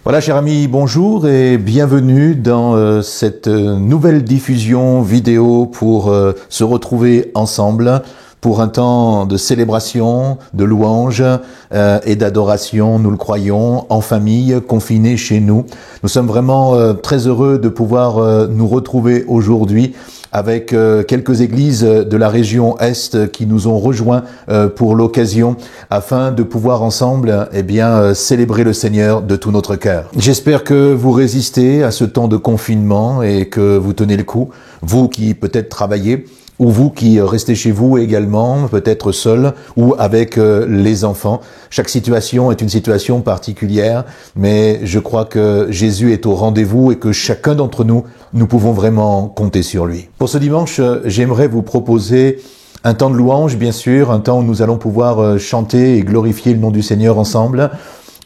Voilà, chers amis, bonjour et bienvenue dans cette nouvelle diffusion vidéo pour se retrouver ensemble pour un temps de célébration, de louange et d'adoration, nous le croyons, en famille, confinés chez nous. Nous sommes vraiment très heureux de pouvoir nous retrouver aujourd'hui avec quelques églises de la région Est qui nous ont rejoints pour l'occasion afin de pouvoir ensemble célébrer le Seigneur de tout notre cœur. J'espère que vous résistez à ce temps de confinement et que vous tenez le coup, vous qui peut-être travaillez, ou vous qui restez chez vous également, peut-être seul ou avec les enfants. Chaque situation est une situation particulière, mais je crois que Jésus est au rendez-vous et que chacun d'entre nous, nous pouvons vraiment compter sur lui. Pour ce dimanche, j'aimerais vous proposer un temps de louange, bien sûr, un temps où nous allons pouvoir chanter et glorifier le nom du Seigneur ensemble,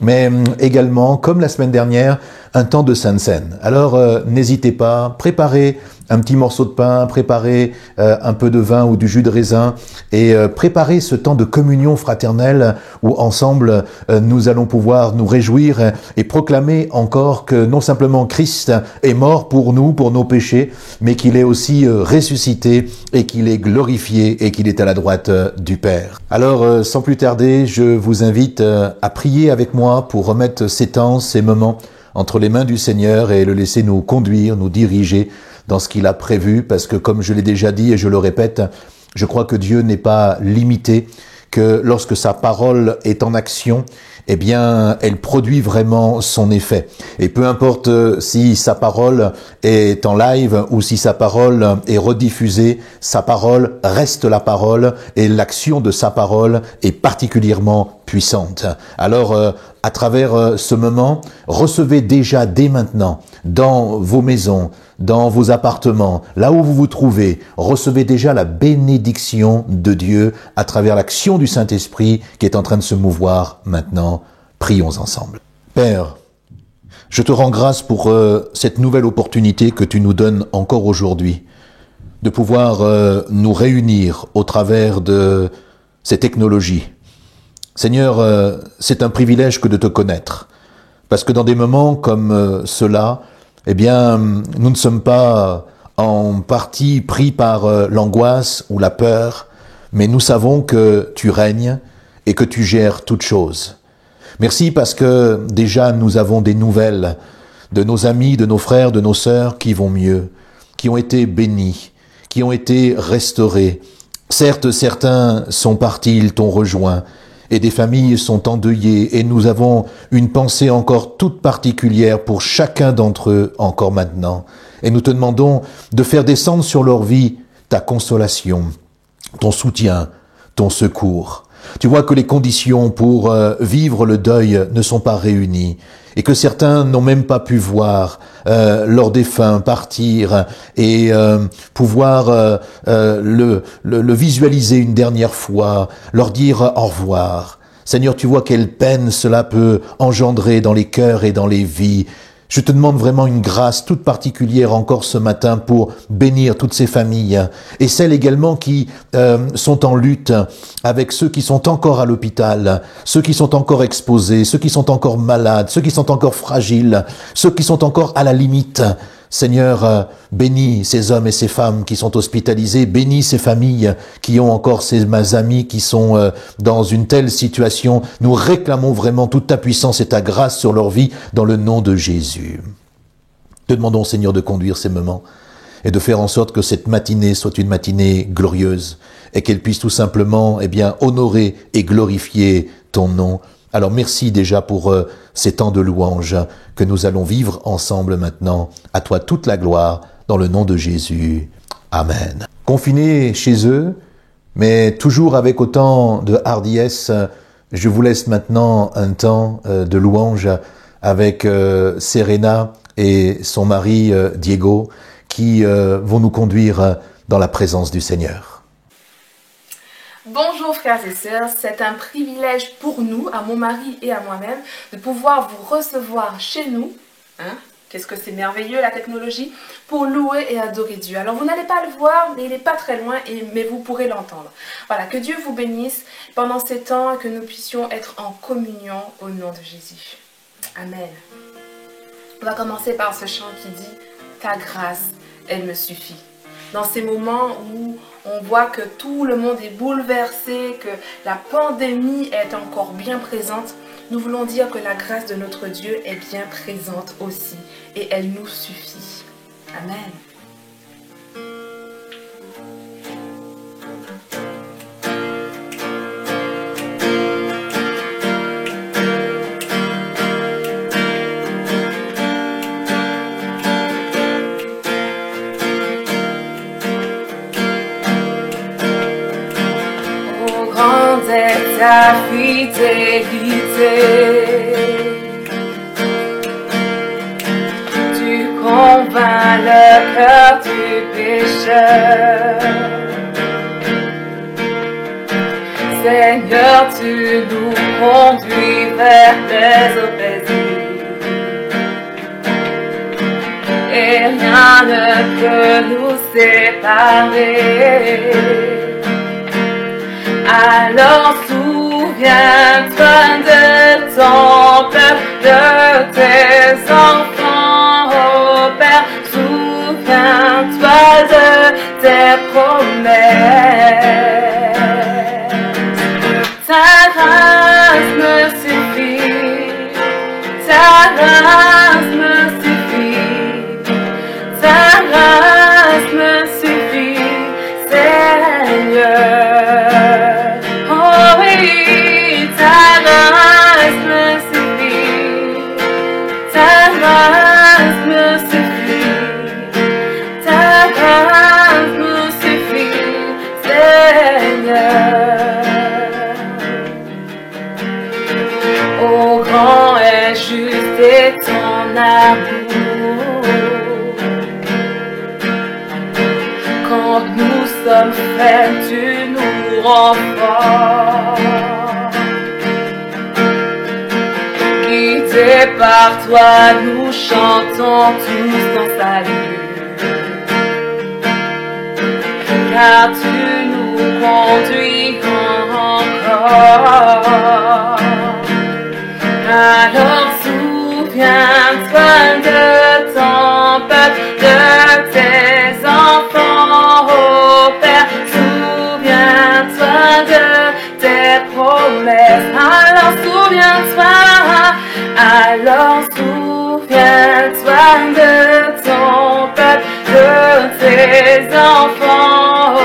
mais également, comme la semaine dernière, un temps de Sainte Seine. Alors, n'hésitez pas, préparez un petit morceau de pain, préparez un peu de vin ou du jus de raisin et préparez ce temps de communion fraternelle où ensemble nous allons pouvoir nous réjouir et proclamer encore que non simplement Christ est mort pour nous, pour nos péchés, mais qu'il est aussi ressuscité et qu'il est glorifié et qu'il est à la droite du Père. Alors, sans plus tarder, je vous invite à prier avec moi pour remettre ces temps, ces moments entre les mains du Seigneur et le laisser nous conduire, nous diriger dans ce qu'il a prévu, parce que comme je l'ai déjà dit et je le répète, je crois que Dieu n'est pas limité, que lorsque sa parole est en action, eh bien, elle produit vraiment son effet. Et peu importe si sa parole est en live ou si sa parole est rediffusée, sa parole reste la parole et l'action de sa parole est particulièrement puissante. Alors, à travers ce moment, recevez déjà dès maintenant, dans vos maisons, dans vos appartements, là où vous vous trouvez, recevez déjà la bénédiction de Dieu à travers l'action du Saint-Esprit qui est en train de se mouvoir maintenant. Prions ensemble. Père, je te rends grâce pour cette nouvelle opportunité que tu nous donnes encore aujourd'hui, de pouvoir nous réunir au travers de ces technologies. Seigneur, c'est un privilège que de te connaître, parce que dans des moments comme cela, eh bien, nous ne sommes pas en partie pris par l'angoisse ou la peur, mais nous savons que tu règnes et que tu gères toutes choses. Merci parce que déjà nous avons des nouvelles de nos amis, de nos frères, de nos sœurs qui vont mieux, qui ont été bénis, qui ont été restaurés. Certes, certains sont partis, ils t'ont rejoint, et des familles sont endeuillées, et nous avons une pensée encore toute particulière pour chacun d'entre eux encore maintenant. Et nous te demandons de faire descendre sur leur vie ta consolation, ton soutien, ton secours. Tu vois que les conditions pour vivre le deuil ne sont pas réunies et que certains n'ont même pas pu voir leurs défunts partir et pouvoir le visualiser une dernière fois, leur dire au revoir. Seigneur, tu vois quelle peine cela peut engendrer dans les cœurs et dans les vies. Je te demande vraiment une grâce toute particulière encore ce matin pour bénir toutes ces familles et celles également qui sont en lutte avec ceux qui sont encore à l'hôpital, ceux qui sont encore exposés, ceux qui sont encore malades, ceux qui sont encore fragiles, ceux qui sont encore à la limite. Seigneur, bénis ces hommes et ces femmes qui sont hospitalisés, bénis ces familles qui ont encore ces amis qui sont dans une telle situation. Nous réclamons vraiment toute ta puissance et ta grâce sur leur vie dans le nom de Jésus. Te demandons, Seigneur, de conduire ces moments et de faire en sorte que cette matinée soit une matinée glorieuse et qu'elle puisse tout simplement, honorer et glorifier ton nom. Alors merci déjà pour ces temps de louange que nous allons vivre ensemble maintenant. À toi toute la gloire, dans le nom de Jésus. Amen. Confinés chez eux, mais toujours avec autant de hardiesse, je vous laisse maintenant un temps de louange avec Serena et son mari Diego qui vont nous conduire dans la présence du Seigneur. Bonjour frères et sœurs, c'est un privilège pour nous, à mon mari et à moi-même, de pouvoir vous recevoir chez nous. Qu'est-ce que c'est merveilleux la technologie, pour louer et adorer Dieu. Alors vous n'allez pas le voir, mais il n'est pas très loin, mais vous pourrez l'entendre. Voilà, que Dieu vous bénisse pendant ces temps, que nous puissions être en communion au nom de Jésus. Amen. On va commencer par ce chant qui dit « Ta grâce, elle me suffit ». Dans ces moments où on voit que tout le monde est bouleversé, que la pandémie est encore bien présente, nous voulons dire que la grâce de notre Dieu est bien présente aussi et elle nous suffit. Amen. Ta fidélité, tu convaincs le cœur du pécheur. Seigneur, tu nous conduis vers tes eaux paisibles, et rien ne peut nous séparer. Alors souviens-toi de ton peuple, de tes enfants, ô Père. Souviens-toi de tes promesses. Ta grâce me suffit, ta grâce me suffit, ta grâce me suffit, Seigneur. Et ton amour, quand nous sommes faibles, tu nous rends forts. Guidés par toi, nous chantons tous ton salut, car tu nous conduis encore. Alors souviens-toi de ton peuple, de tes enfants, ô Père. Souviens-toi de tes promesses. Alors souviens-toi de ton peuple, de tes enfants, ô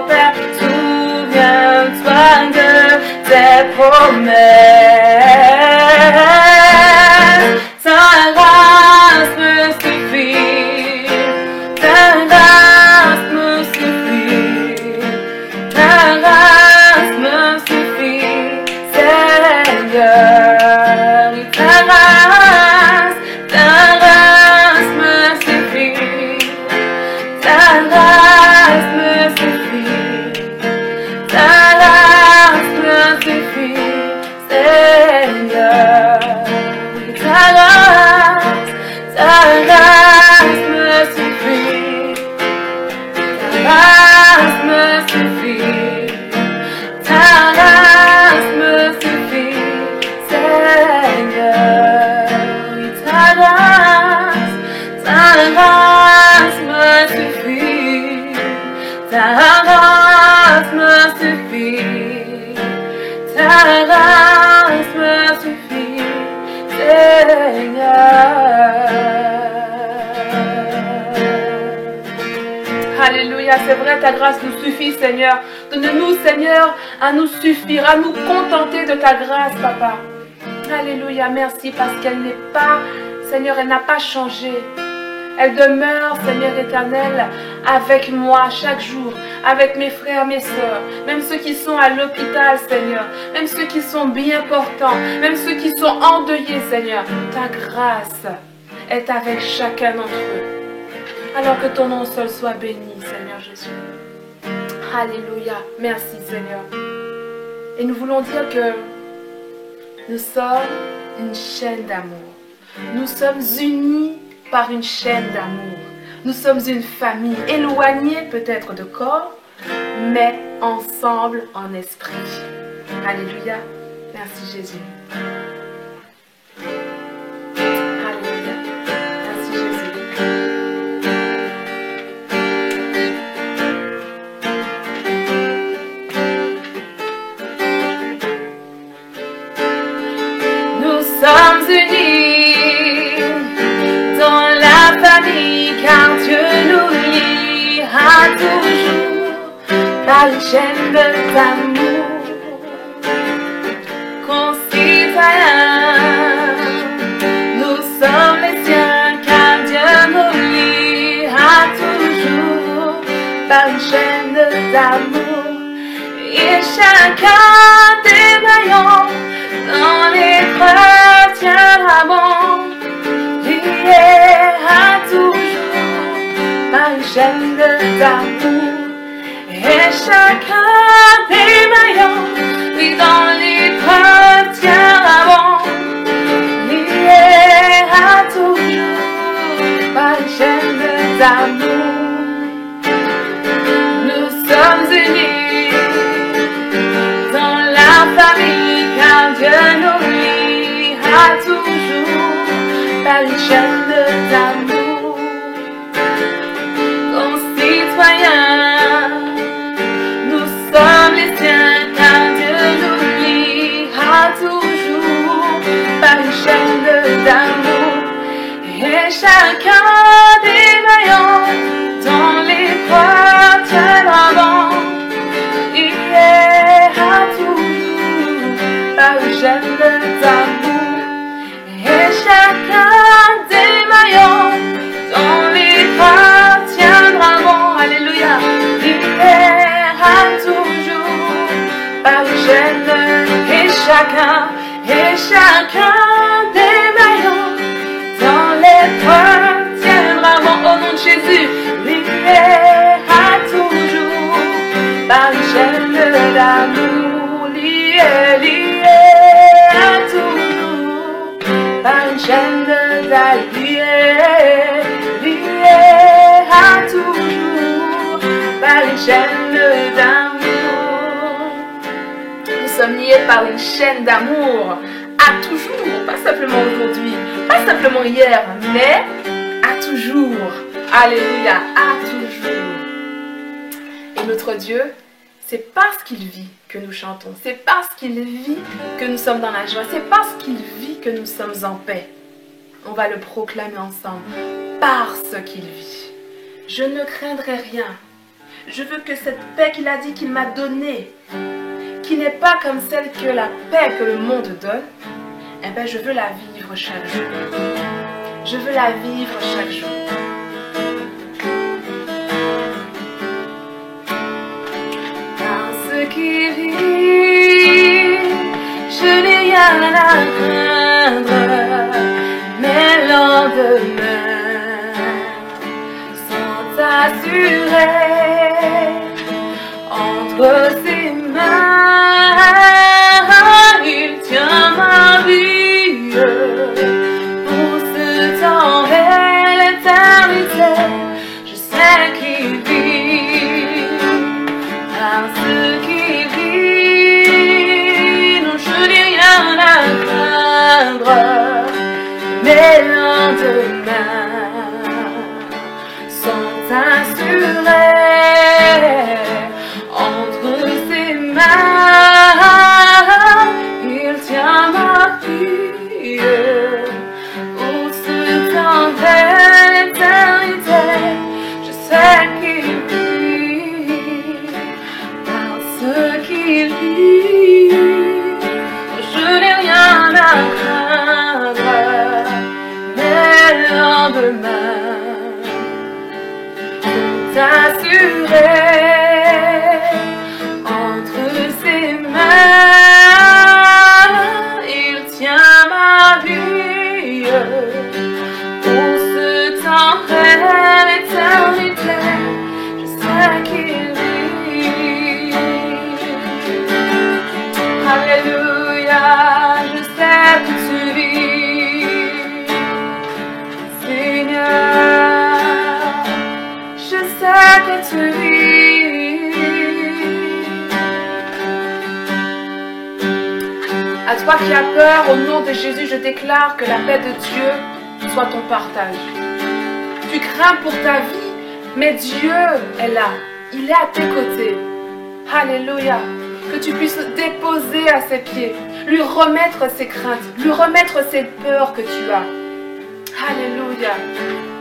Père. Souviens-toi de tes promesses. Ta grâce me suffit, ta grâce me suffit, ta grâce me suffit, Seigneur. Ta grâce me suffit, ta grâce me suffit, ta grâce me suffit, Seigneur. Ta grâce me suffit, ta grâce me suffit, ta grâce me suffit, Seigneur. Ta grâce me suffit, ta grâce me suffit, ta grâce me suffit, Seigneur. Alléluia, c'est vrai, ta grâce nous suffit, Seigneur. Donne-nous, Seigneur, à nous suffire, à nous contenter de ta grâce, Papa. Alléluia, merci, parce qu'elle n'est pas, Seigneur, elle n'a pas changé. Elle demeure, Seigneur éternel, avec moi chaque jour, avec mes frères, mes sœurs, même ceux qui sont à l'hôpital, Seigneur, même ceux qui sont bien portants, même ceux qui sont endeuillés, Seigneur. Ta grâce est avec chacun d'entre eux. Alors que ton nom seul soit béni, Seigneur Jésus. Alléluia. Merci, Seigneur. Et nous voulons dire que nous sommes une chaîne d'amour. Nous sommes unis par une chaîne d'amour. Nous sommes une famille, éloignée peut-être de corps, mais ensemble en esprit. Alléluia. Merci Jésus. Alléluia. toujours par une chaîne d'amour. Concitoyens, nous sommes les siens, car Dieu nous lie à toujours par une chaîne d'amour. Et chacun des maillons dans l'épreuve tiendra bon, lié à toujours par une chaîne d'amour. Et chacun des maillons, oui, dans l'épreuve tiendra bon, lié à toujours par une chaîne d'amour. Nous sommes unis dans la famille, car Dieu nous lie à toujours par une chaîne d'amour. Concitoyens, nous sommes les siens, car Dieu nous lie à toujours par une chaîne d'amour. Et chacun des maillons dans l'épreuve tiendra bon, lié à toujours par une chaîne d'amour. Et chacun des maillons dans l'épreuve tiendra bon, alléluia, lié à toujours par une chaîne. Et chacun des maillons dans l'épreuve tiendra bon, au nom de Jésus, lié à toujours par une chaîne d'amour, lié à toujours par une chaîne d'amour, lié à toujours par une chaîne d'amour. Nous sommes liés par une chaîne d'amour à toujours, pas simplement aujourd'hui, pas simplement hier, mais à toujours. Alléluia, à toujours. Et notre Dieu, c'est parce qu'il vit que nous chantons, c'est parce qu'il vit que nous sommes dans la joie, c'est parce qu'il vit que nous sommes en paix. On va le proclamer ensemble, parce qu'il vit. Je ne craindrai rien. Je veux que cette paix qu'il a dit qu'il m'a donnée, qui n'est pas comme celle que la paix que le monde donne, eh bien je veux la vivre chaque jour. Je veux la vivre chaque jour. Parce qu'il vit, je n'ai rien à craindre, mes lendemains sont assurés entre ses mains. Il tient ma vie pour ce temps et l'éternité. Je sais qu'il vit, parce qu'il vit. Non, je n'ai rien à craindre, mes lendemains sont assurés entre ses mains. Il tient ma vie pour ce temps et l'éternité. Je sais qu'il vit, parce qu'il vit. Je n'ai rien à craindre, mes lendemains sont assurés entre ses mains. Il tient ma vie pour ce temps et l'éternité. Je sais qu'il vit. Alléluia, je sais que tu vis, Seigneur. Je sais que tu vis. À toi qui as peur, au nom de Jésus, je déclare que la paix de Dieu soit ton partage. Tu crains pour ta vie, mais Dieu est là. Il est à tes côtés. Alléluia. Que tu puisses déposer à ses pieds, lui remettre ses craintes, lui remettre ses peurs que tu as. Alléluia.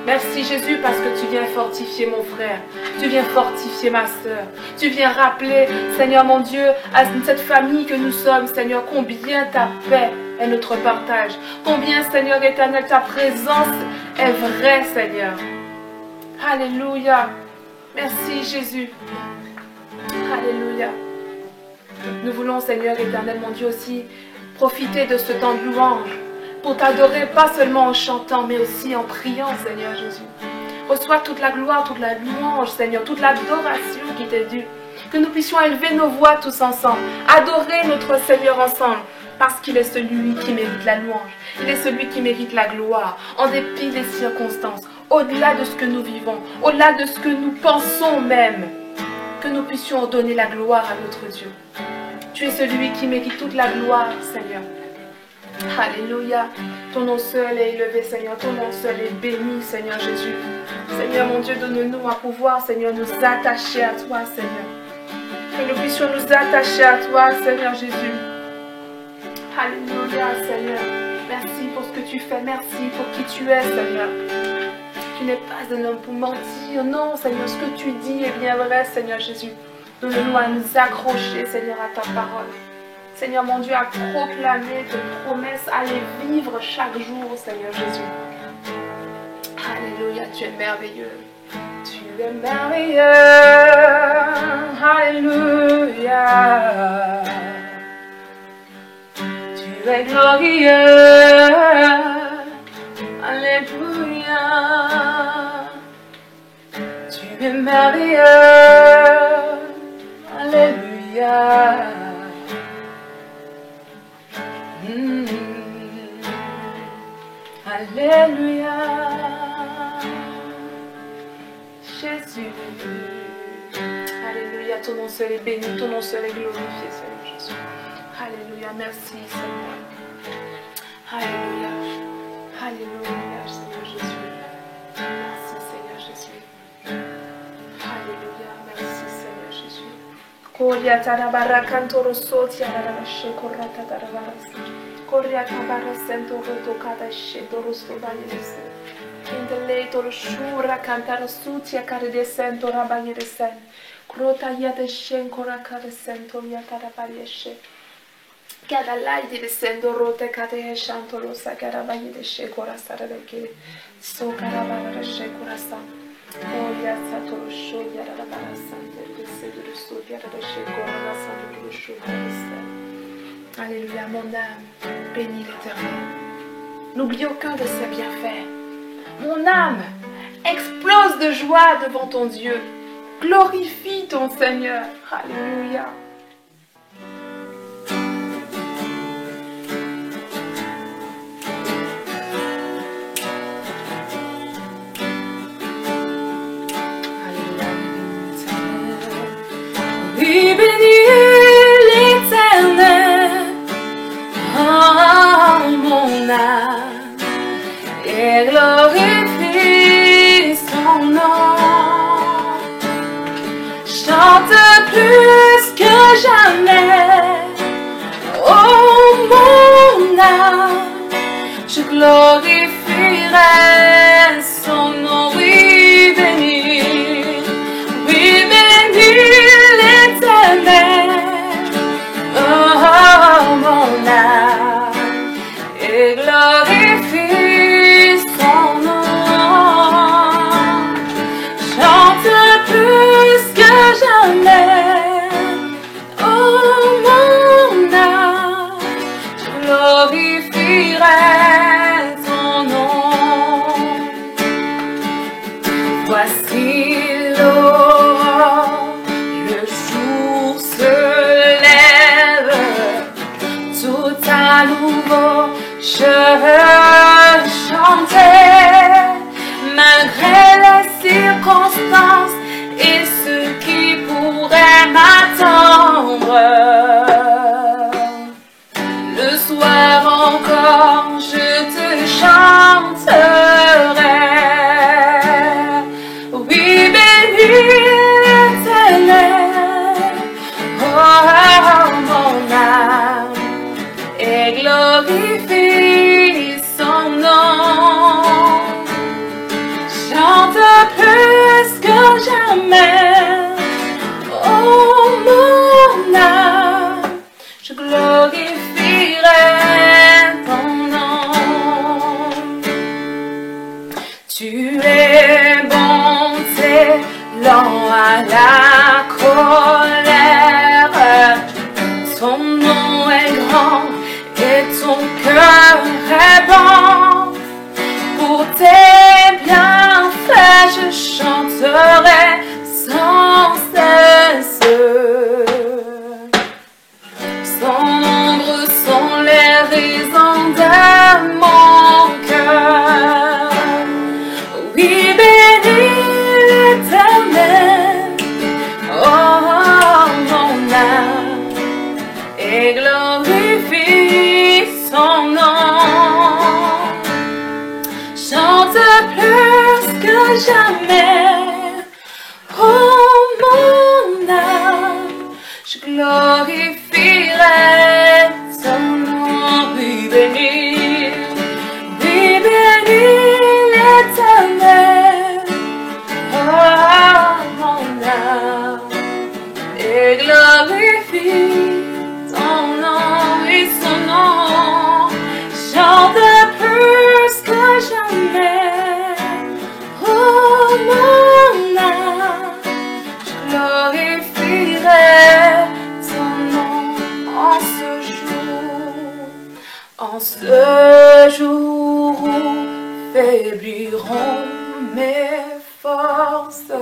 Merci Jésus parce que tu viens fortifier mon frère, tu viens fortifier ma soeur, tu viens rappeler, Seigneur mon Dieu, à cette famille que nous sommes, Seigneur, combien ta paix est notre partage, combien, Seigneur éternel, ta présence est vraie, Seigneur. Alléluia. Merci Jésus. Alléluia. Nous voulons, Seigneur éternel, mon Dieu, aussi profiter de ce temps de louange pour t'adorer, pas seulement en chantant, mais aussi en priant, Seigneur Jésus. Reçois toute la gloire, toute la louange, Seigneur, toute l'adoration qui t'est due. Que nous puissions élever nos voix tous ensemble, adorer notre Seigneur ensemble, parce qu'il est celui qui mérite la louange. Il est celui qui mérite la gloire, en dépit des circonstances, au-delà de ce que nous vivons, au-delà de ce que nous pensons même. Que nous puissions donner la gloire à notre Dieu. Tu es celui qui mérite toute la gloire, Seigneur. Alléluia. Ton nom seul est élevé, Seigneur. Ton nom seul est béni, Seigneur Jésus. Seigneur, mon Dieu, donne-nous à pouvoir, Seigneur, nous attacher à toi, Seigneur. Que nous puissions nous attacher à toi, Seigneur Jésus. Alléluia, Seigneur. Merci pour ce que tu fais. Merci pour qui tu es, Seigneur. Tu n'es pas un homme pour mentir. Non, Seigneur, ce que tu dis est bien vrai, Seigneur Jésus. Donne-nous à nous accrocher, Seigneur, à ta parole. Seigneur, mon Dieu, à proclamer tes promesses, à les vivre chaque jour, Seigneur Jésus. Alléluia, tu es merveilleux. Tu es merveilleux. Alléluia. Tu es glorieux. Alléluia. Tu es merveilleux. Alléluia. Alléluia. Jésus. Alléluia. Ton nom seul est béni. Ton nom seul est glorifié, Seigneur Jésus. Alléluia. Merci, Seigneur. Alléluia. Alléluia, Seigneur Jésus. Merci, Seigneur Jésus. Alléluia. Merci, Seigneur Jésus. Koria tarabara kantoro soti arara shekorata tarabara. Koria tabara sento roto kada shedoro sobanese. Indele toro shura kantara sutia karede sento rabanyere sen. Krota yade shen korakare sento yatara parieshe. Cada laiti de sendo rote kade shanto rosa karabanyere shekora sarabeke. So karabara shekora san. Koria satoro shoya rabara sante. Alléluia, mon âme, bénis l'Éternel. N'oublie aucun de ses bienfaits. Mon âme, explose de joie devant ton Dieu. Glorifie ton Seigneur. Alléluia. Oui, bénis l'Éternel, oh mon âme, et glorifie son nom. Chante plus que jamais, oh mon âme, je glorifierai son nom. Oui, bénis, oui, bénis l'Éternel, oh mon âme, et glorifie son nom. Chante plus que jamais, oh mon âme, je glorifierai son nom. je glorifierai ton nom, oui béni l'Éternel, oh mon âme, et glorifie ton nom et son nom, chante plus que jamais, oh mon âme, je glorifierai ton nom en ce jour où faibliront mes forces.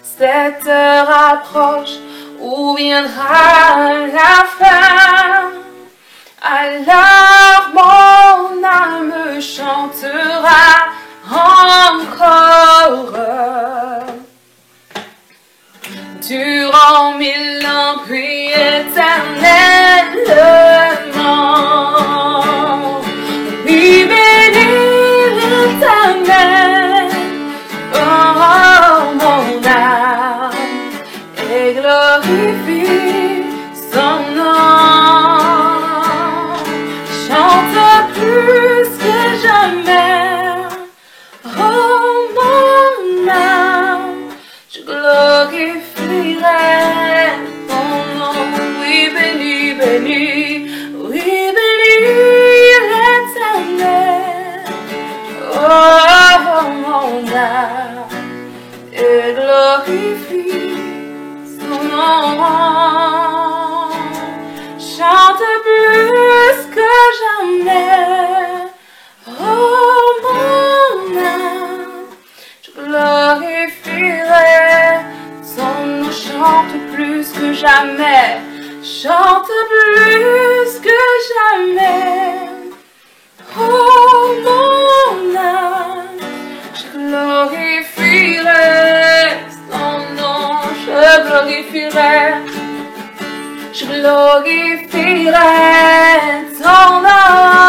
Cette heure approche où viendra la fin. Alors mon âme chantera encore. Durant 1000 ans, puis éternellement. Oui, bénis l'Éternel, oh mon âme, et glorifie son nom. Chante plus que jamais, oh mon âme, je glorifierai ton nom. Oui, béni, béni, oui, béni l'Éternel, oh mon âme, et glorifie son nom. Chante plus que jamais, oh mon âme, je glorifierai son nom. Chante plus que jamais, chante plus que jamais, oh mon âme, je glorifierai son nom, je glorifierai ton nom,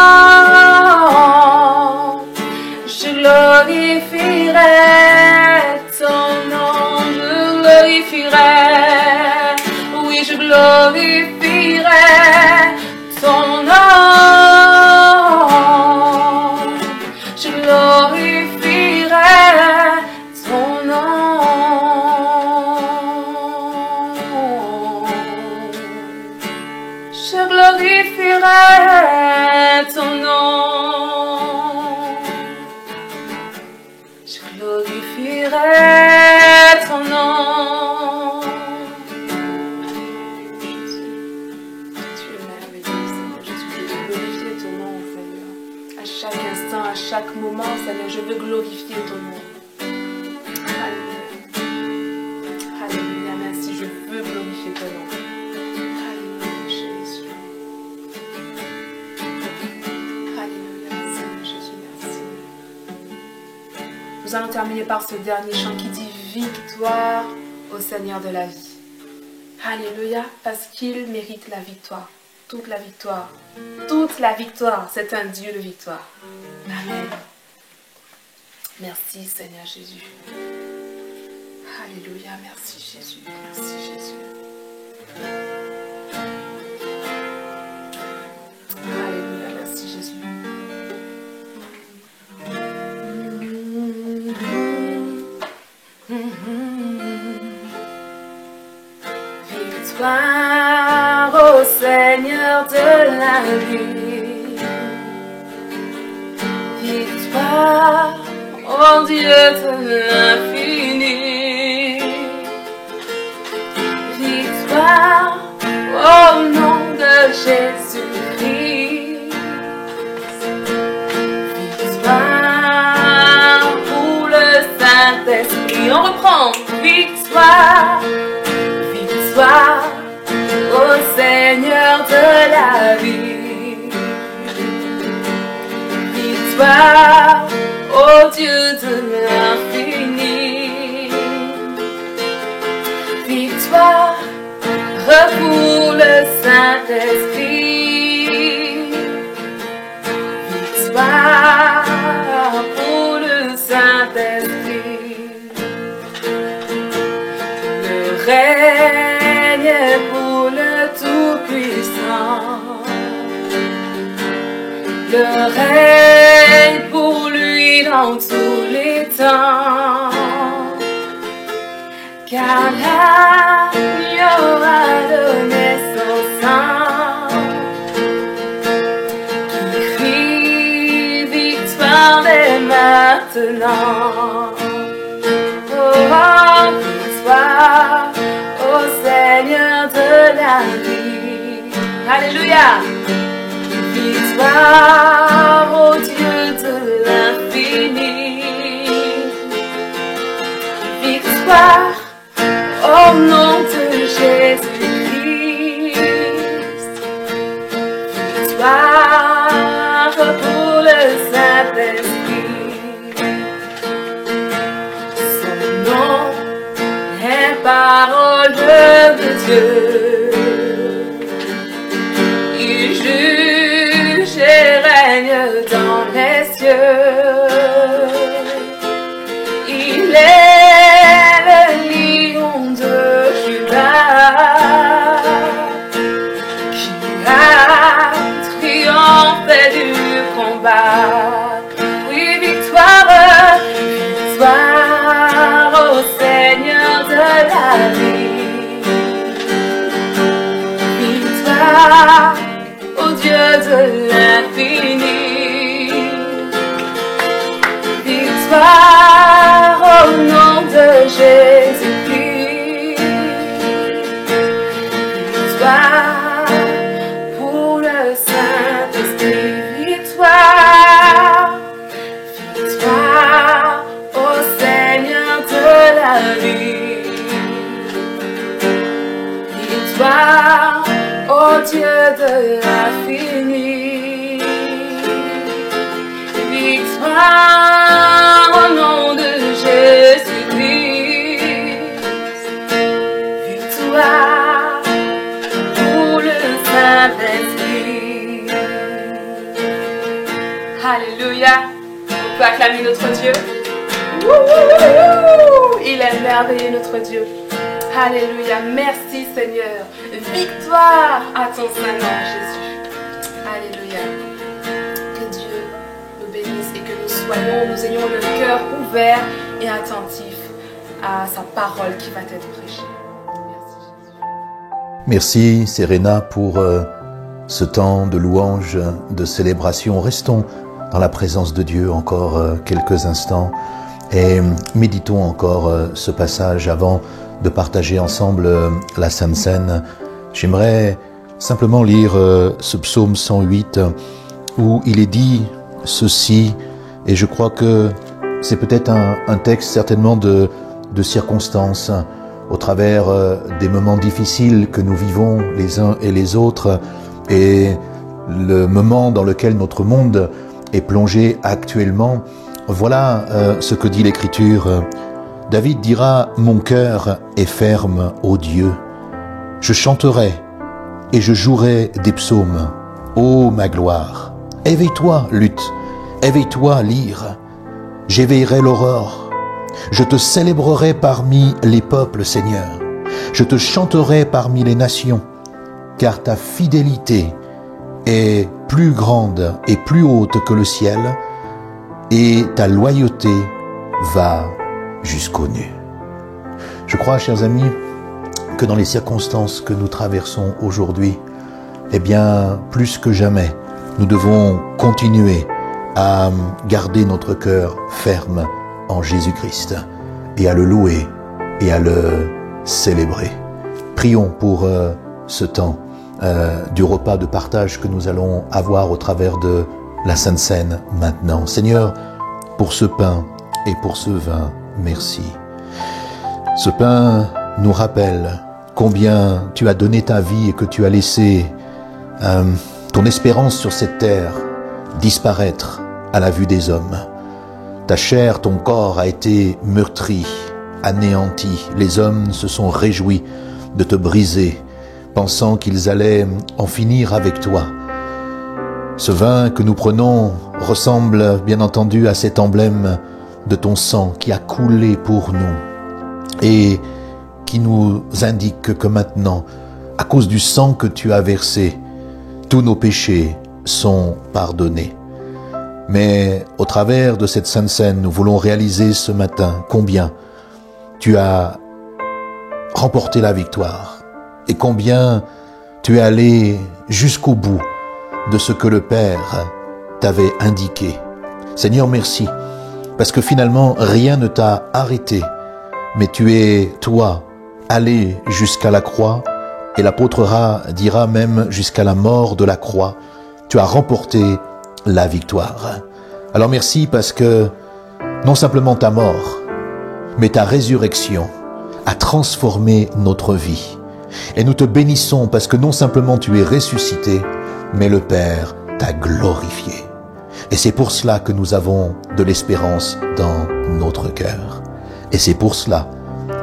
je glorifierai ton nom, je glorifierai, oui je glorifierai ton nom, je glorifierai ton nom. Je glorifierai ton nom. Je glorifierai ton nom. Tu es merveilleux, Seigneur. Je veux glorifier ton nom, Seigneur. À chaque instant, à chaque moment, Seigneur, je veux glorifier ton nom. Alléluia. Alléluia, merci. Je veux glorifier ton nom. Nous allons terminer par ce dernier chant qui dit victoire au Seigneur de la vie. Alléluia, parce qu'il mérite la victoire. Toute la victoire. Toute la victoire. C'est un Dieu de victoire. Amen. Merci Seigneur Jésus. Alléluia, merci Jésus. Merci Jésus. Alléluia, merci Jésus. Victoire au Seigneur de la vie. Victoire au Dieu de l'infini. Victoire au nom de Jésus-Christ. Victoire pour le Saint-Esprit. On reprend. Victoire. Victoire au Seigneur de la vie. Victoire au Dieu de l'infini. Victoire pour le Saint-Esprit. Victoire pour le Saint-Esprit. Le règne Je règne pour lui dans tous les temps. Car l'agneau a donné son sang, qui crie victoire dès maintenant. Oh, victoire au Seigneur de la vie. Alléluia. Victoire au Dieu de l'infini. Victoire au nom de Jésus-Christ. Victoire pour le Saint-Esprit. Son nom est parole de Dieu. Il juge et règne dans les cieux. Il est le lion de Juda qui a triomphé du combat. Oui, victoire, victoire au Seigneur de la vie. Victoire au Dieu de l'infini. Victoire au nom de Jésus-Christ. Victoire pour le Saint-Esprit. Victoire, victoire au Seigneur de la vie. Victoire au Dieu de l'infini. Victoire au nom de Jésus-Christ. Victoire pour le Saint-Esprit. Alléluia. On peut acclamer notre Dieu. Il est merveilleux notre Dieu. Alléluia. Merci Seigneur. Victoire à ton Saint-Nom Jésus. Alléluia. Que Dieu nous bénisse et que nous ayons le cœur ouvert et attentif à sa parole qui va être prêchée. Merci Jésus. Merci Serena pour ce temps de louange, de célébration. Restons dans la présence de Dieu encore quelques instants et méditons encore ce passage avant de partager ensemble la Sainte Seine. J'aimerais simplement lire ce psaume 108 où il est dit ceci, et je crois que c'est peut-être un texte certainement de circonstances au travers des moments difficiles que nous vivons les uns et les autres et le moment dans lequel notre monde est plongé actuellement. Voilà ce que dit l'Écriture. David dira « Mon cœur est ferme, ô Dieu. Je chanterai et je jouerai des psaumes. Ô ma gloire, éveille-toi, lutte, éveille-toi, lyre. J'éveillerai l'aurore. Je te célébrerai parmi les peuples, Seigneur. Je te chanterai parmi les nations, car ta fidélité est plus grande et plus haute que le ciel, et ta loyauté va jusqu'aux nues. Je crois, chers amis, que dans les circonstances que nous traversons aujourd'hui, eh bien, plus que jamais, nous devons continuer à garder notre cœur ferme en Jésus-Christ et à le louer et à le célébrer. Prions pour ce temps du repas de partage que nous allons avoir au travers de la Sainte Seine maintenant. Seigneur, pour ce pain et pour ce vin, merci. Ce pain nous rappelle combien tu as donné ta vie et que tu as laissé ton espérance sur cette terre disparaître à la vue des hommes. Ta chair, ton corps a été meurtri, anéanti. Les hommes se sont réjouis de te briser, pensant qu'ils allaient en finir avec toi. Ce vin que nous prenons ressemble bien entendu à cet emblème de ton sang qui a coulé pour nous et qui nous indique que maintenant, à cause du sang que tu as versé, tous nos péchés sont pardonnés. Mais au travers de cette Sainte Seine, nous voulons réaliser ce matin combien tu as remporté la victoire et combien tu es allé jusqu'au bout de ce que le Père t'avait indiqué. Seigneur, merci, parce que finalement, rien ne t'a arrêté, mais tu es, toi, allé jusqu'à la croix, et l'apôtre dira même jusqu'à la mort de la croix. Tu as remporté la victoire. Alors merci parce que non simplement ta mort, mais ta résurrection a transformé notre vie. Et nous te bénissons parce que non simplement tu es ressuscité, mais le Père t'a glorifié. Et c'est pour cela que nous avons de l'espérance dans notre cœur. Et c'est pour cela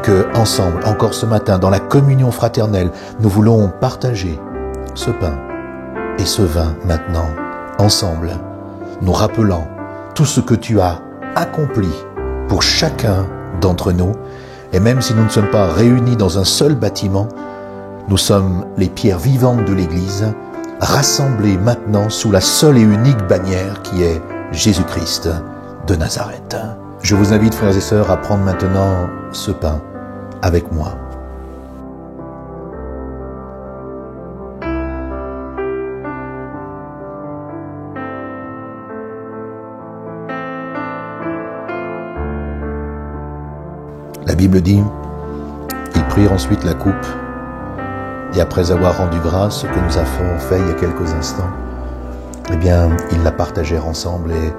que, ensemble, encore ce matin, dans la communion fraternelle, nous voulons partager ce pain et ce vin maintenant, ensemble, nous rappelant tout ce que tu as accompli pour chacun d'entre nous. Et même si nous ne sommes pas réunis dans un seul bâtiment, nous sommes les pierres vivantes de l'Église, rassemblés maintenant sous la seule et unique bannière qui est Jésus-Christ de Nazareth. Je vous invite, frères et sœurs, à prendre maintenant ce pain avec moi. La Bible dit, ils prirent ensuite la coupe, et après avoir rendu grâce, ce que nous avons fait il y a quelques instants, eh bien, ils la partagèrent ensemble et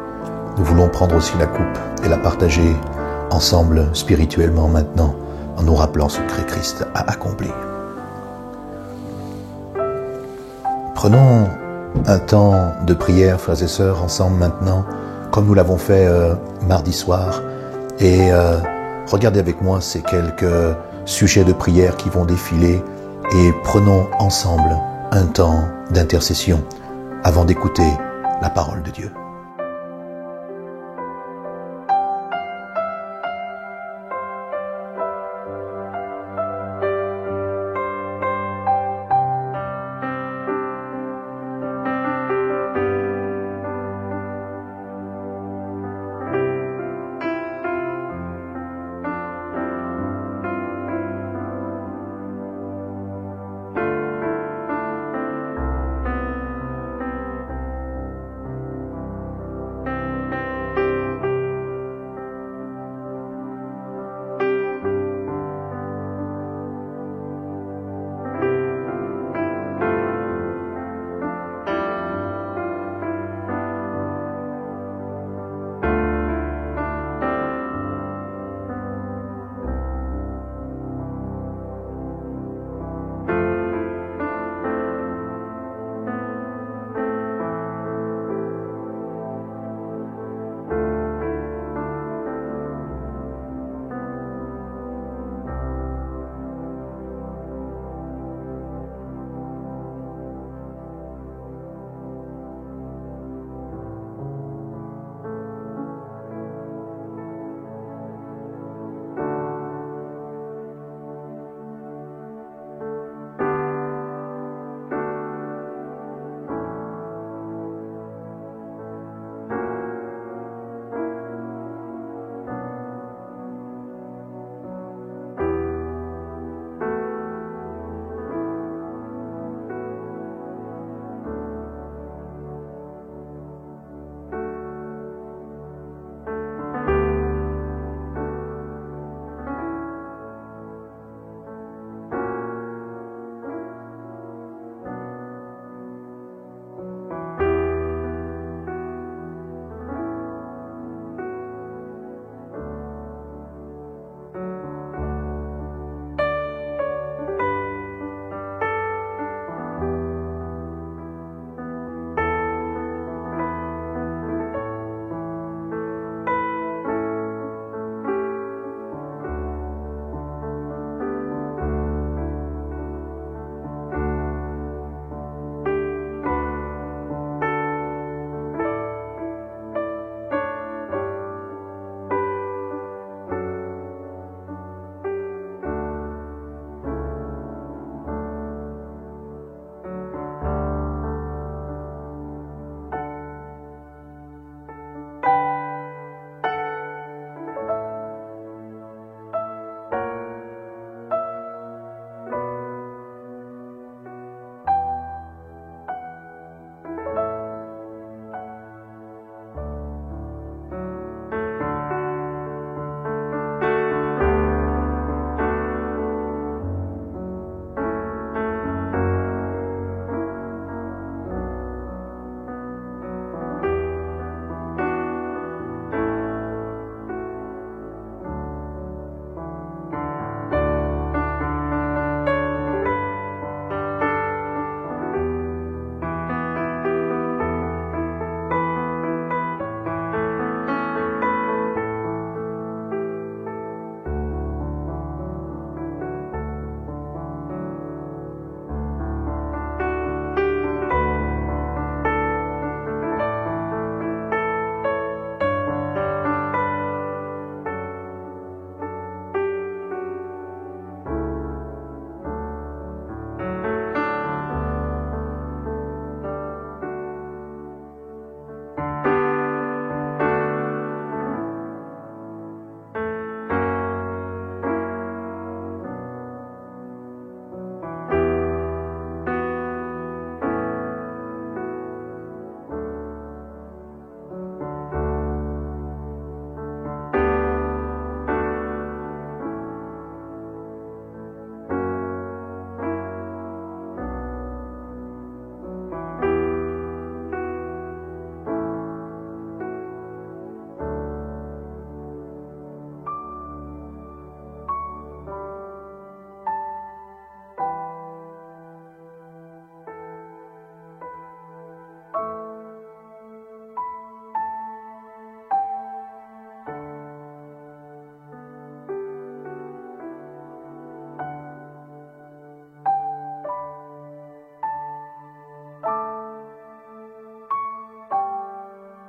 nous voulons prendre aussi la coupe et la partager ensemble spirituellement maintenant, en nous rappelant ce que Christ a accompli. Prenons un temps de prière, frères et sœurs, ensemble maintenant, comme nous l'avons fait mardi soir, et regardez avec moi ces quelques sujets de prière qui vont défiler et prenons ensemble un temps d'intercession avant d'écouter la parole de Dieu.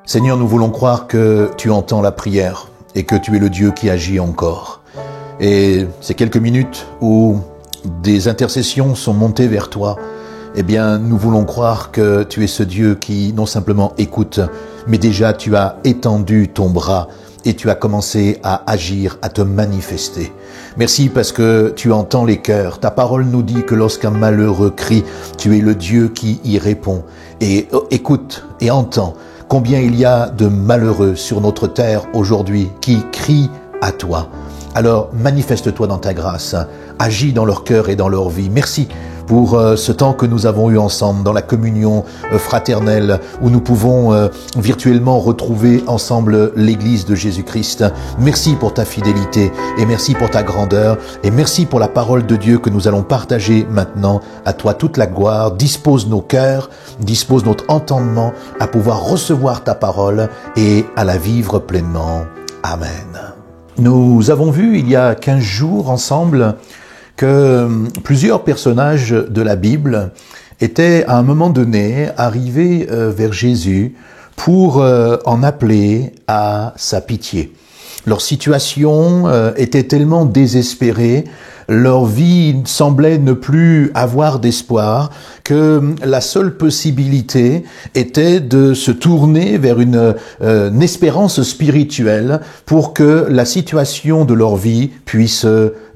Seigneur, nous voulons croire que tu entends la prière et que tu es le Dieu qui agit encore. Et ces quelques minutes où des intercessions sont montées vers toi, eh bien, nous voulons croire que tu es ce Dieu qui non simplement écoute, mais déjà tu as étendu ton bras et tu as commencé à agir, à te manifester. Merci parce que tu entends les cœurs. Ta parole nous dit que lorsqu'un malheureux crie, tu es le Dieu qui y répond. Et écoute et entends combien il y a de malheureux sur notre terre aujourd'hui qui crient à toi. Alors manifeste-toi dans ta grâce, agis dans leur cœur et dans leur vie. Merci pour ce temps que nous avons eu ensemble dans la communion fraternelle où nous pouvons virtuellement retrouver ensemble l'Église de Jésus-Christ. Merci pour ta fidélité et merci pour ta grandeur et merci pour la parole de Dieu que nous allons partager maintenant. À toi toute la gloire. Dispose nos cœurs, dispose notre entendement à pouvoir recevoir ta parole et à la vivre pleinement. Amen. Nous avons vu il y a 15 jours ensemble que plusieurs personnages de la Bible étaient à un moment donné arrivés vers Jésus pour en appeler à sa pitié. Leur situation était tellement désespérée, leur vie semblait ne plus avoir d'espoir, que la seule possibilité était de se tourner vers une espérance spirituelle pour que la situation de leur vie puisse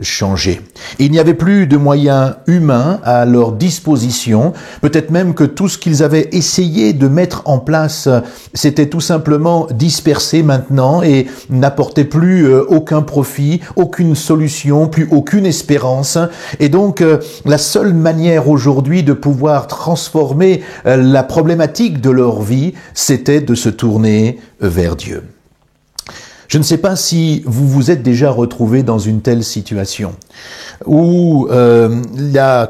changer. Il n'y avait plus de moyens humains à leur disposition, peut-être même que tout ce qu'ils avaient essayé de mettre en place s'était tout simplement dispersé maintenant et n'apportait plus aucun profit, aucune solution, plus aucune espérance. Et donc la seule manière aujourd'hui de pouvoir transformer la problématique de leur vie, c'était de se tourner vers Dieu. Je ne sais pas si vous vous êtes déjà retrouvé dans une telle situation où la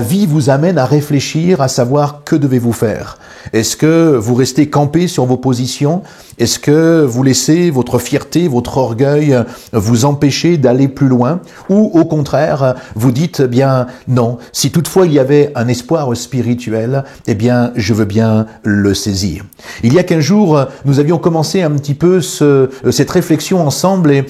vie vous amène à réfléchir, à savoir que devez-vous faire. Est-ce que vous restez campé sur vos positions? Est-ce que vous laissez votre fierté, votre orgueil vous empêcher d'aller plus loin? Ou au contraire, vous dites, eh bien non, si toutefois il y avait un espoir spirituel, eh bien je veux bien le saisir. Il y a 15 jours, nous avions commencé un petit peu cette réflexion ensemble et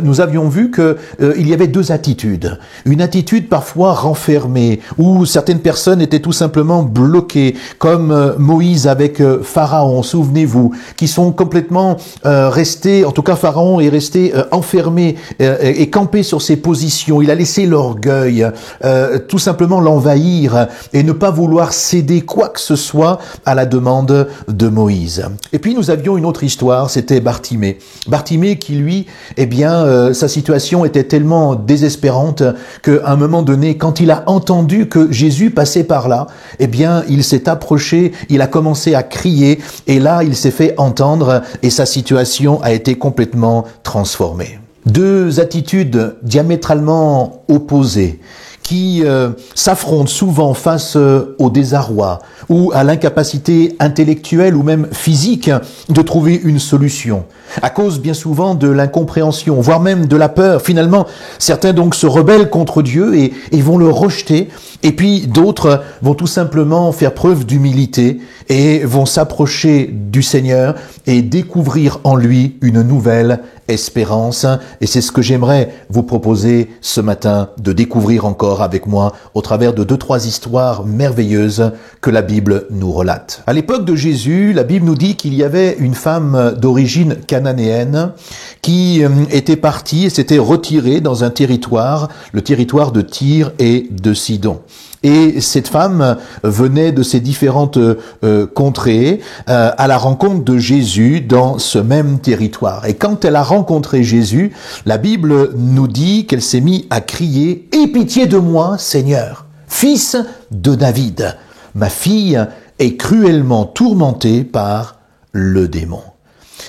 nous avions vu que il y avait deux attitudes. Une attitude parfois renfermée, où certaines personnes étaient tout simplement bloquées, comme Moïse avec Pharaon, souvenez-vous, qui sont complètement restés, en tout cas Pharaon est resté enfermé et campé sur ses positions. Il a laissé l'orgueil tout simplement l'envahir et ne pas vouloir céder quoi que ce soit à la demande de Moïse. Et puis nous avions une autre histoire, c'était Bartimée. Bartimée qui lui, eh bien, sa situation était tellement désespérante qu'à un moment donné, quand il a entendu que Jésus passait par là, eh bien, il s'est approché, il a commencé à crier et là, il s'est fait entendre et sa situation a été complètement transformée. Deux attitudes diamétralement opposées qui s'affrontent souvent face au désarroi ou à l'incapacité intellectuelle ou même physique de trouver une solution, à cause bien souvent de l'incompréhension, voire même de la peur. Finalement, certains donc se rebellent contre Dieu et vont le rejeter, et puis d'autres vont tout simplement faire preuve d'humilité et vont s'approcher du Seigneur et découvrir en lui une nouvelle espérance. Et c'est ce que j'aimerais vous proposer ce matin de découvrir encore avec moi au travers de 2-3 histoires merveilleuses que la Bible nous relate. À l'époque de Jésus, la Bible nous dit qu'il y avait une femme d'origine cananéenne qui était partie et s'était retirée dans un territoire, le territoire de Tyr et de Sidon. Et cette femme venait de ces différentes contrées à la rencontre de Jésus dans ce même territoire. Et quand elle a rencontré Jésus, la Bible nous dit qu'elle s'est mise à crier « Aie pitié de moi, Seigneur, fils de David. Ma fille est cruellement tourmentée par le démon. »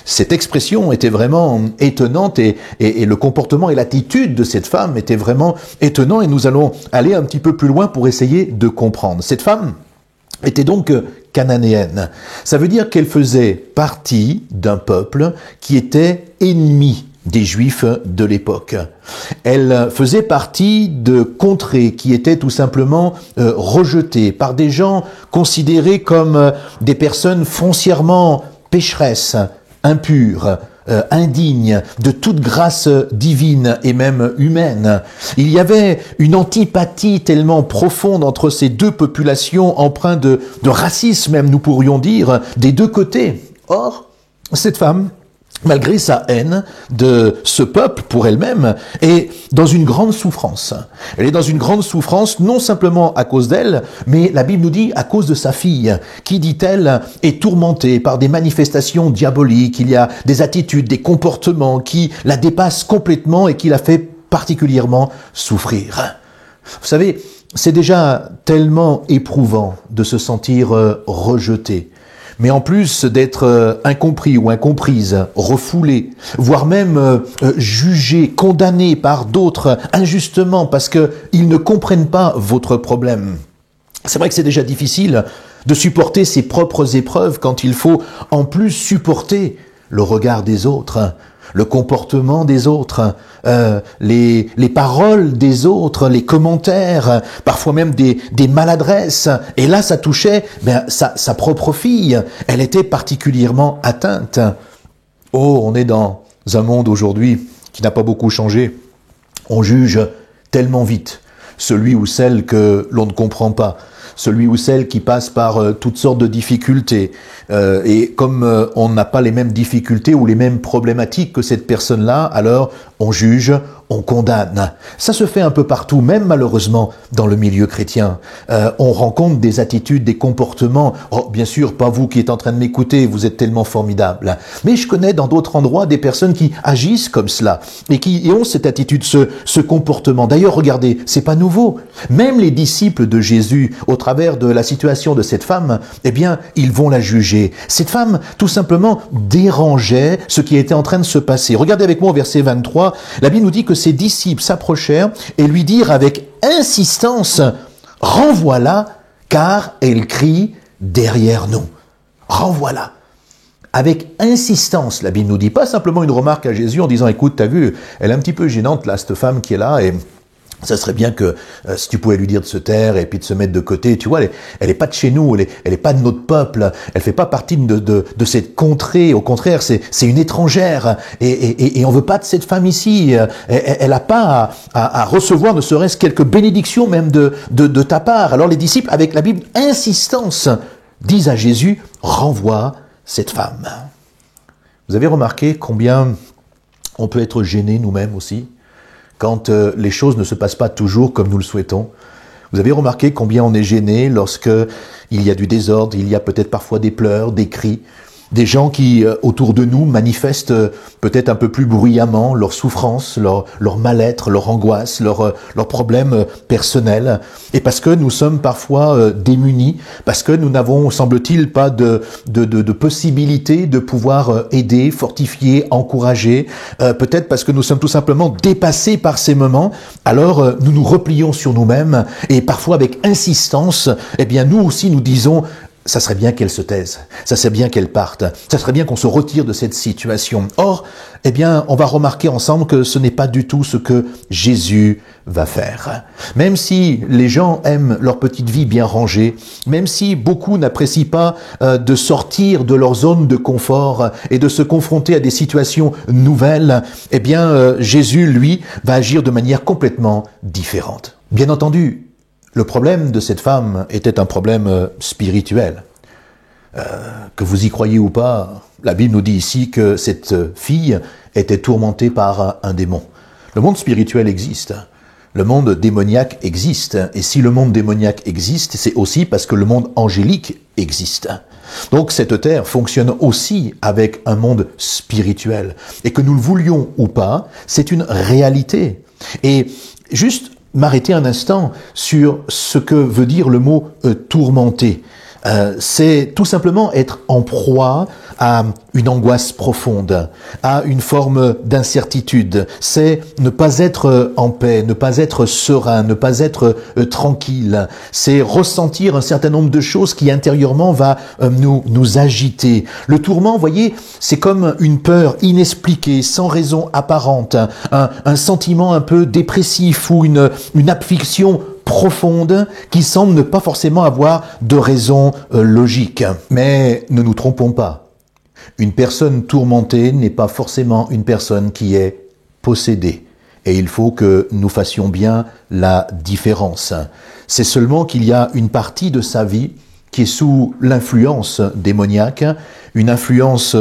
Cette expression était vraiment étonnante et le comportement et l'attitude de cette femme était vraiment étonnant et nous allons aller un petit peu plus loin pour essayer de comprendre. Cette femme était donc cananéenne. Ça veut dire qu'elle faisait partie d'un peuple qui était ennemi des Juifs de l'époque. Elle faisait partie de contrées qui étaient tout simplement rejetées par des gens considérés comme des personnes foncièrement pécheresses, impures, indignes de toute grâce divine et même humaine. Il y avait une antipathie tellement profonde entre ces deux populations empreintes de racisme même, nous pourrions dire, des deux côtés. Or, cette femme, malgré sa haine de ce peuple pour elle-même, est dans une grande souffrance. Elle est dans une grande souffrance, non simplement à cause d'elle, mais la Bible nous dit à cause de sa fille, qui, dit-elle, est tourmentée par des manifestations diaboliques. Il y a des attitudes, des comportements qui la dépassent complètement et qui la fait particulièrement souffrir. Vous savez, c'est déjà tellement éprouvant de se sentir rejeté. Mais en plus d'être incompris ou incomprise, refoulé, voire même jugé, condamné par d'autres injustement parce qu'ils ne comprennent pas votre problème. C'est vrai que c'est déjà difficile de supporter ses propres épreuves quand il faut en plus supporter le regard des autres, le comportement des autres, les paroles des autres, les commentaires, parfois même des maladresses. Et là, ça touchait sa propre fille. Elle était particulièrement atteinte. Oh, on est dans un monde aujourd'hui qui n'a pas beaucoup changé. On juge tellement vite celui ou celle que l'on ne comprend pas, celui ou celle qui passe par toutes sortes de difficultés. Et comme on n'a pas les mêmes difficultés ou les mêmes problématiques que cette personne-là, alors on juge, on condamne. Ça se fait un peu partout, même malheureusement dans le milieu chrétien. On rencontre des attitudes, des comportements. Oh, bien sûr, pas vous qui êtes en train de m'écouter, vous êtes tellement formidable. Mais je connais dans d'autres endroits des personnes qui agissent comme cela et qui ont cette attitude, ce comportement. D'ailleurs, regardez, c'est pas nouveau. Même les disciples de Jésus, au travers de la situation de cette femme, eh bien, ils vont la juger. Cette femme, tout simplement, dérangeait ce qui était en train de se passer. Regardez avec moi au verset 23, la Bible nous dit que ses disciples s'approchèrent et lui dirent avec insistance, « Renvoie-la, car elle crie derrière nous. » Renvoie-la. Avec insistance, la Bible nous dit, pas simplement une remarque à Jésus en disant, « Écoute, t'as vu, elle est un petit peu gênante là, cette femme qui est là, et ça serait bien que si tu pouvais lui dire de se taire et puis de se mettre de côté. » Tu vois, elle est pas de chez nous, elle est pas de notre peuple, elle fait pas partie de cette contrée. Au contraire, c'est une étrangère et on veut pas de cette femme ici. Elle a pas à recevoir ne serait-ce quelques bénédictions même de ta part. Alors les disciples, avec la Bible, insistance, disent à Jésus, renvoie cette femme. Vous avez remarqué combien on peut être gêné nous-mêmes aussi quand les choses ne se passent pas toujours comme nous le souhaitons. Vous avez remarqué combien on est gêné lorsque il y a du désordre, il y a peut-être parfois des pleurs, des cris, des gens qui, autour de nous, manifestent peut-être un peu plus bruyamment leur souffrance, leur mal-être, leur angoisse, leurs problèmes personnels. Et parce que nous sommes parfois démunis, parce que nous n'avons, semble-t-il, pas de possibilité de pouvoir aider, fortifier, encourager, peut-être parce que nous sommes tout simplement dépassés par ces moments, alors nous nous replions sur nous-mêmes et parfois avec insistance, eh bien nous aussi nous disons, ça serait bien qu'elle se taise, ça serait bien qu'elle parte, ça serait bien qu'on se retire de cette situation. Or, eh bien, on va remarquer ensemble que ce n'est pas du tout ce que Jésus va faire. Même si les gens aiment leur petite vie bien rangée, même si beaucoup n'apprécient pas de sortir de leur zone de confort et de se confronter à des situations nouvelles, eh bien, Jésus, lui, va agir de manière complètement différente. Bien entendu, le problème de cette femme était un problème spirituel. Que vous y croyez ou pas, la Bible nous dit ici que cette fille était tourmentée par un démon. Le monde spirituel existe. Le monde démoniaque existe. Et si le monde démoniaque existe, c'est aussi parce que le monde angélique existe. Donc cette terre fonctionne aussi avec un monde spirituel. Et que nous le voulions ou pas, c'est une réalité. Et juste m'arrêter un instant sur ce que veut dire le mot tourmenter. c'est tout simplement être en proie à une angoisse profonde, à une forme d'incertitude. C'est ne pas être en paix, ne pas être serein, ne pas être tranquille. C'est ressentir un certain nombre de choses qui intérieurement va nous agiter. Le tourment, voyez, c'est comme une peur inexpliquée, sans raison apparente, un sentiment un peu dépressif ou une affliction profonde qui semble ne pas forcément avoir de raison logique. Mais ne nous trompons pas. Une personne tourmentée n'est pas forcément une personne qui est possédée. Et il faut que nous fassions bien la différence. C'est seulement qu'il y a une partie de sa vie qui est sous l'influence démoniaque, une influence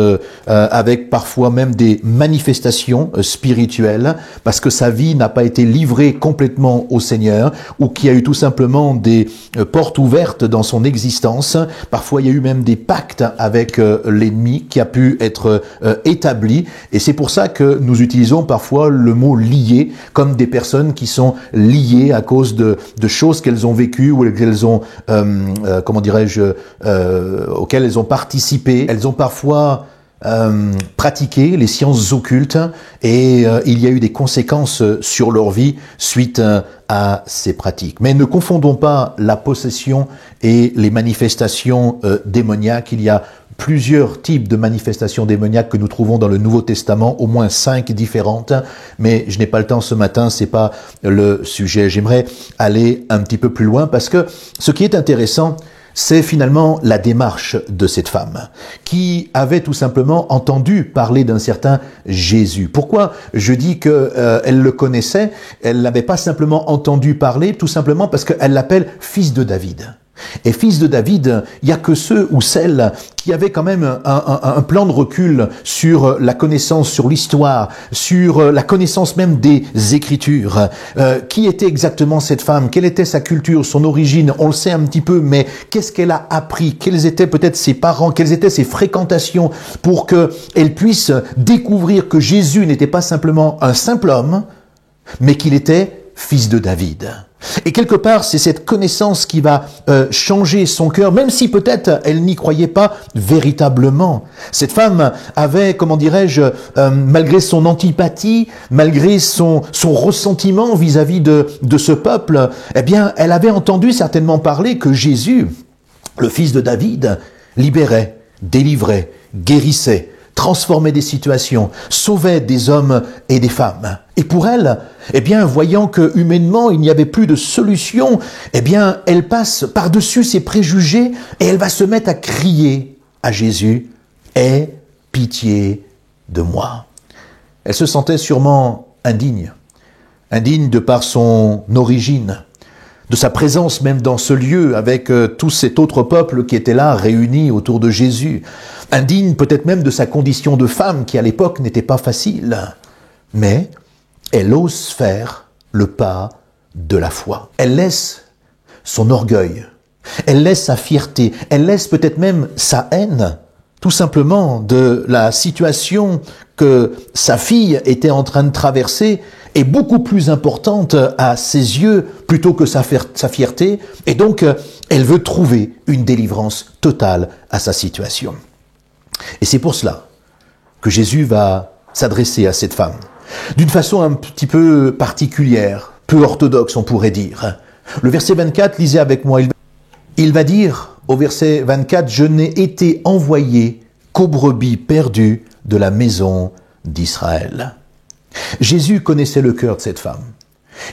avec parfois même des manifestations spirituelles, parce que sa vie n'a pas été livrée complètement au Seigneur, ou qu'il y a eu tout simplement des portes ouvertes dans son existence. Parfois, il y a eu même des pactes avec l'ennemi qui a pu être établi, et c'est pour ça que nous utilisons parfois le mot lié, comme des personnes qui sont liées à cause de choses qu'elles ont vécues ou qu'elles ont, auxquelles elles ont participé. Elles ont parfois pratiqué les sciences occultes et il y a eu des conséquences sur leur vie suite à ces pratiques. Mais ne confondons pas la possession et les manifestations démoniaques. Il y a plusieurs types de manifestations démoniaques que nous trouvons dans le Nouveau Testament, au moins 5 différentes, mais je n'ai pas le temps ce matin, c'est pas le sujet. J'aimerais aller un petit peu plus loin parce que ce qui est intéressant, c'est finalement la démarche de cette femme qui avait tout simplement entendu parler d'un certain Jésus. Pourquoi je dis que elle le connaissait? Elle l'avait pas simplement entendu parler, tout simplement parce qu'elle l'appelle fils de David. Et fils de David, il y a que ceux ou celles qui avaient quand même un plan de recul sur la connaissance, sur l'histoire, sur la connaissance même des Écritures. Qui était exactement cette femme? Quelle était sa culture, son origine? On le sait un petit peu, mais qu'est-ce qu'elle a appris? Quels étaient peut-être ses parents? Quelles étaient ses fréquentations pour qu'elle puisse découvrir que Jésus n'était pas simplement un simple homme, mais qu'il était fils de David? Et quelque part, c'est cette connaissance qui va changer son cœur, même si peut-être elle n'y croyait pas véritablement. Cette femme avait, comment dirais-je, malgré son antipathie, malgré son ressentiment vis-à-vis de ce peuple, eh bien, elle avait entendu certainement parler que Jésus, le fils de David, libérait, délivrait, guérissait, transformait des situations, sauvait des hommes et des femmes. Et pour elle, eh bien, voyant que humainement il n'y avait plus de solution, eh bien, elle passe par-dessus ses préjugés et elle va se mettre à crier à Jésus, « Aie pitié de moi ». Elle se sentait sûrement indigne de par son origine, de sa présence même dans ce lieu avec tout cet autre peuple qui était là réuni autour de Jésus, indigne peut-être même de sa condition de femme qui à l'époque n'était pas facile, mais elle ose faire le pas de la foi. Elle laisse son orgueil, elle laisse sa fierté, elle laisse peut-être même sa haine, tout simplement de la situation que sa fille était en train de traverser est beaucoup plus importante à ses yeux plutôt que sa fierté, et donc elle veut trouver une délivrance totale à sa situation. Et c'est pour cela que Jésus va s'adresser à cette femme d'une façon un petit peu particulière, peu orthodoxe on pourrait dire. Le verset 24, lisez avec moi, il va dire au verset 24, « Je n'ai été envoyé qu'aux brebis perdues de la maison d'Israël. » Jésus connaissait le cœur de cette femme.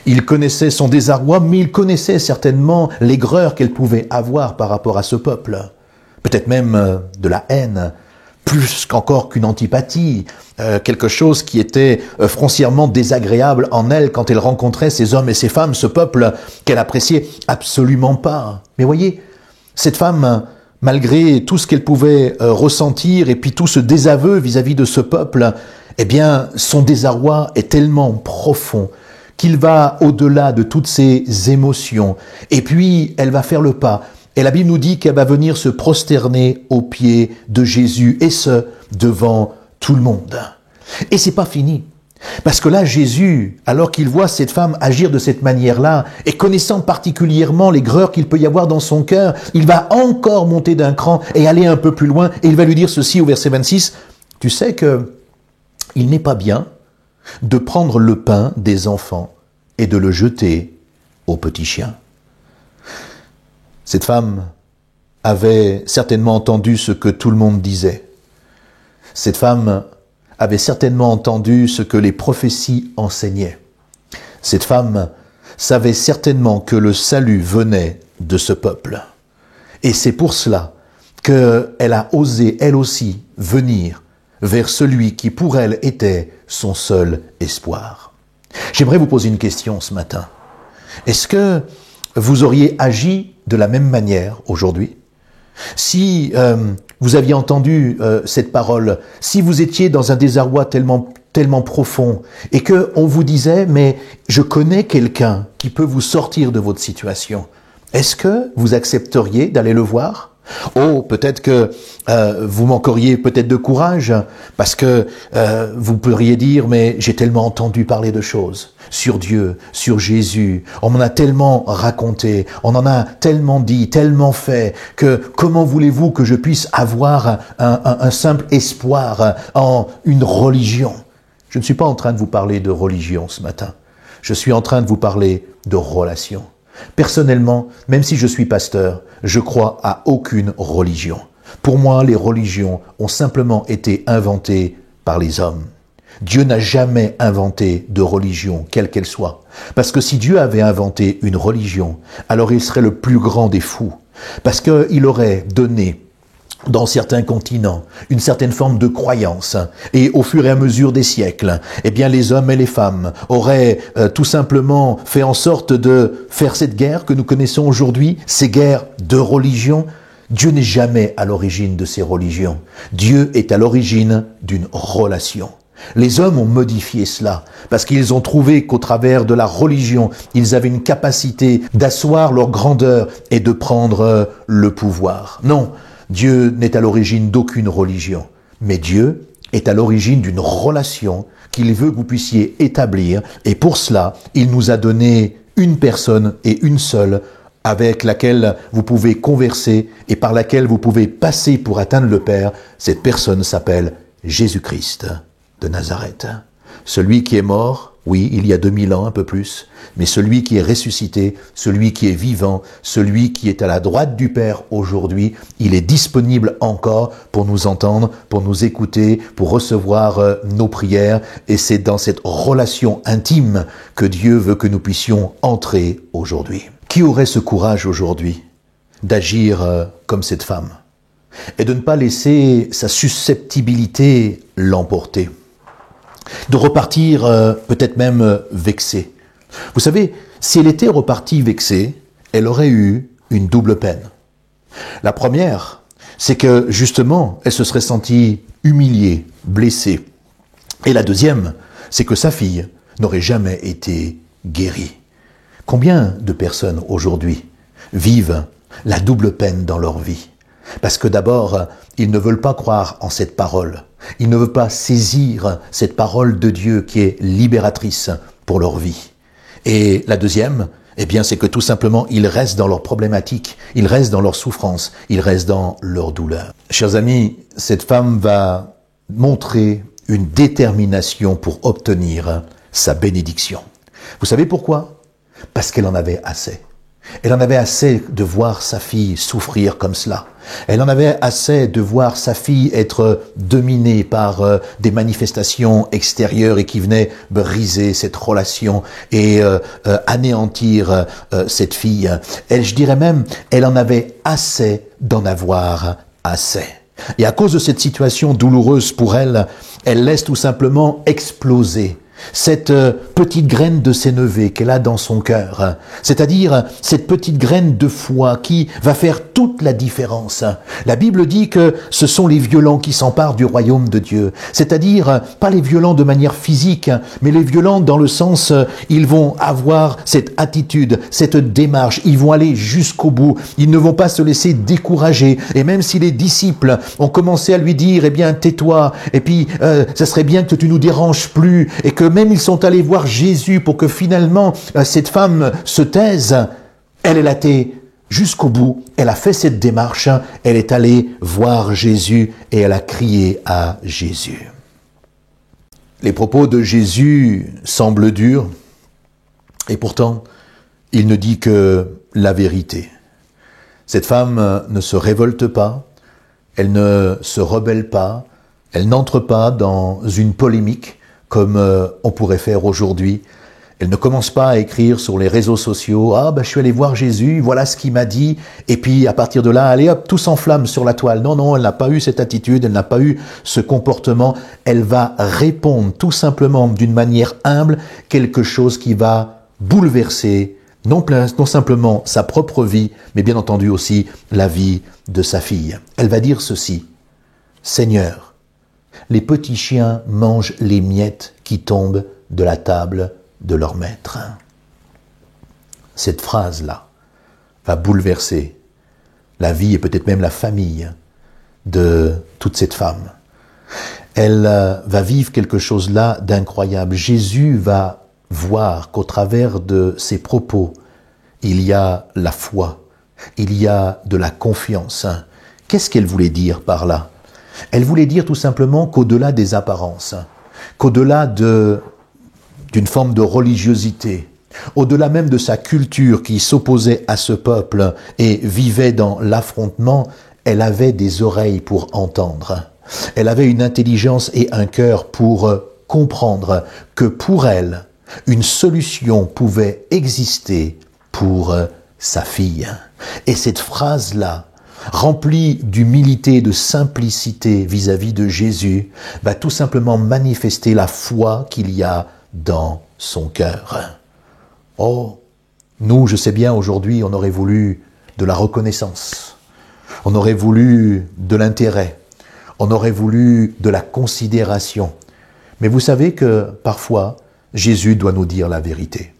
Il connaissait son désarroi, mais il connaissait certainement l'aigreur qu'elle pouvait avoir par rapport à ce peuple. Peut-être même de la haine, plus qu'encore qu'une antipathie, quelque chose qui était foncièrement désagréable en elle quand elle rencontrait ces hommes et ces femmes, ce peuple qu'elle appréciait absolument pas. Mais voyez, cette femme, malgré tout ce qu'elle pouvait ressentir et puis tout ce désaveu vis-à-vis de ce peuple, eh bien, son désarroi est tellement profond qu'il va au-delà de toutes ses émotions. Et puis, elle va faire le pas. Et la Bible nous dit qu'elle va venir se prosterner aux pieds de Jésus, et ce, devant tout le monde. Et c'est pas fini. Parce que là, Jésus, alors qu'il voit cette femme agir de cette manière-là, et connaissant particulièrement l'aigreur qu'il peut y avoir dans son cœur, il va encore monter d'un cran et aller un peu plus loin, et il va lui dire ceci au verset 26, « Tu sais que il n'est pas bien de prendre le pain des enfants et de le jeter aux petits chiens. » Cette femme avait certainement entendu ce que tout le monde disait. Cette femme avait certainement entendu ce que les prophéties enseignaient. Cette femme savait certainement que le salut venait de ce peuple. Et c'est pour cela qu'elle a osé, elle aussi, venir vers celui qui pour elle était son seul espoir. J'aimerais vous poser une question ce matin. Est-ce que vous auriez agi de la même manière aujourd'hui? Si vous aviez entendu cette parole, si vous étiez dans un désarroi tellement profond et que on vous disait « mais je connais quelqu'un qui peut vous sortir de votre situation », est-ce que vous accepteriez d'aller le voir? Oh, peut-être que vous manqueriez peut-être de courage parce que vous pourriez dire « mais j'ai tellement entendu parler de choses sur Dieu, sur Jésus, on m'en a tellement raconté, on en a tellement dit, tellement fait que comment voulez-vous que je puisse avoir un simple espoir en une religion ?» Je ne suis pas en train de vous parler de religion ce matin, je suis en train de vous parler de relation. Personnellement, même si je suis pasteur, je crois à aucune religion. Pour moi, les religions ont simplement été inventées par les hommes. Dieu n'a jamais inventé de religion, quelle qu'elle soit. Parce que si Dieu avait inventé une religion, alors il serait le plus grand des fous. Parce qu'il aurait donné dans certains continents, une certaine forme de croyance. Et au fur et à mesure des siècles, eh bien, les hommes et les femmes auraient tout simplement fait en sorte de faire cette guerre que nous connaissons aujourd'hui, ces guerres de religion. Dieu n'est jamais à l'origine de ces religions. Dieu est à l'origine d'une relation. Les hommes ont modifié cela parce qu'ils ont trouvé qu'au travers de la religion, ils avaient une capacité d'asseoir leur grandeur et de prendre le pouvoir. Non, Dieu n'est à l'origine d'aucune religion, mais Dieu est à l'origine d'une relation qu'il veut que vous puissiez établir, et pour cela, il nous a donné une personne et une seule avec laquelle vous pouvez converser et par laquelle vous pouvez passer pour atteindre le Père. Cette personne s'appelle Jésus-Christ de Nazareth. Celui qui est mort, oui, il y a 2000 ans, un peu plus, mais celui qui est ressuscité, celui qui est vivant, celui qui est à la droite du Père aujourd'hui, il est disponible encore pour nous entendre, pour nous écouter, pour recevoir nos prières, et c'est dans cette relation intime que Dieu veut que nous puissions entrer aujourd'hui. Qui aurait ce courage aujourd'hui d'agir comme cette femme et de ne pas laisser sa susceptibilité l'emporter? De repartir peut-être même vexée. Vous savez, si elle était repartie vexée, elle aurait eu une double peine. La première, c'est que justement, elle se serait sentie humiliée, blessée. Et la deuxième, c'est que sa fille n'aurait jamais été guérie. Combien de personnes aujourd'hui vivent la double peine dans leur vie? Parce que d'abord, ils ne veulent pas croire en cette parole. Ils ne veulent pas saisir cette parole de Dieu qui est libératrice pour leur vie. Et la deuxième, eh bien, c'est que tout simplement, ils restent dans leurs problématiques, ils restent dans leurs souffrances, ils restent dans leur douleur. Chers amis, cette femme va montrer une détermination pour obtenir sa bénédiction. Vous savez pourquoi? Parce qu'elle en avait assez. Elle en avait assez de voir sa fille souffrir comme cela. Elle en avait assez de voir sa fille être dominée par des manifestations extérieures et qui venaient briser cette relation et anéantir cette fille. Elle, je dirais même, elle en avait assez d'en avoir assez. Et à cause de cette situation douloureuse pour elle, elle laisse tout simplement exploser cette petite graine de sénévé qu'elle a dans son cœur, c'est-à-dire cette petite graine de foi qui va faire toute la différence. La Bible dit que ce sont les violents qui s'emparent du royaume de Dieu, c'est-à-dire pas les violents de manière physique, mais les violents dans le sens, ils vont avoir cette attitude, cette démarche, ils vont aller jusqu'au bout, ils ne vont pas se laisser décourager. Et même si les disciples ont commencé à lui dire, eh bien tais-toi, et puis ça serait bien que tu nous déranges plus, et que même ils sont allés voir Jésus pour que finalement cette femme se taise, elle a été jusqu'au bout, elle a fait cette démarche, elle est allée voir Jésus et elle a crié à Jésus. Les propos de Jésus semblent durs et pourtant il ne dit que la vérité. Cette femme ne se révolte pas, elle ne se rebelle pas, elle n'entre pas dans une polémique comme on pourrait faire aujourd'hui. Elle ne commence pas à écrire sur les réseaux sociaux « Ah, je suis allé voir Jésus, voilà ce qu'il m'a dit » et puis à partir de là, allez hop, tout s'enflamme sur la toile. Non, elle n'a pas eu cette attitude, elle n'a pas eu ce comportement. Elle va répondre tout simplement d'une manière humble quelque chose qui va bouleverser non simplement sa propre vie, mais bien entendu aussi la vie de sa fille. Elle va dire ceci, « Seigneur, les petits chiens mangent les miettes qui tombent de la table de leur maître. » Cette phrase-là va bouleverser la vie et peut-être même la famille de toute cette femme. Elle va vivre quelque chose là d'incroyable. Jésus va voir qu'au travers de ses propos, il y a la foi, il y a de la confiance. Qu'est-ce qu'elle voulait dire par là? Elle voulait dire tout simplement qu'au-delà des apparences, qu'au-delà d'une forme de religiosité, au-delà même de sa culture qui s'opposait à ce peuple et vivait dans l'affrontement, elle avait des oreilles pour entendre. Elle avait une intelligence et un cœur pour comprendre que pour elle, une solution pouvait exister pour sa fille. Et cette phrase-là, remplie d'humilité, de simplicité vis-à-vis de Jésus, va tout simplement manifester la foi qu'il y a dans son cœur. Oh, nous, je sais bien, aujourd'hui, on aurait voulu de la reconnaissance, on aurait voulu de l'intérêt, on aurait voulu de la considération. Mais vous savez que parfois, Jésus doit nous dire la vérité.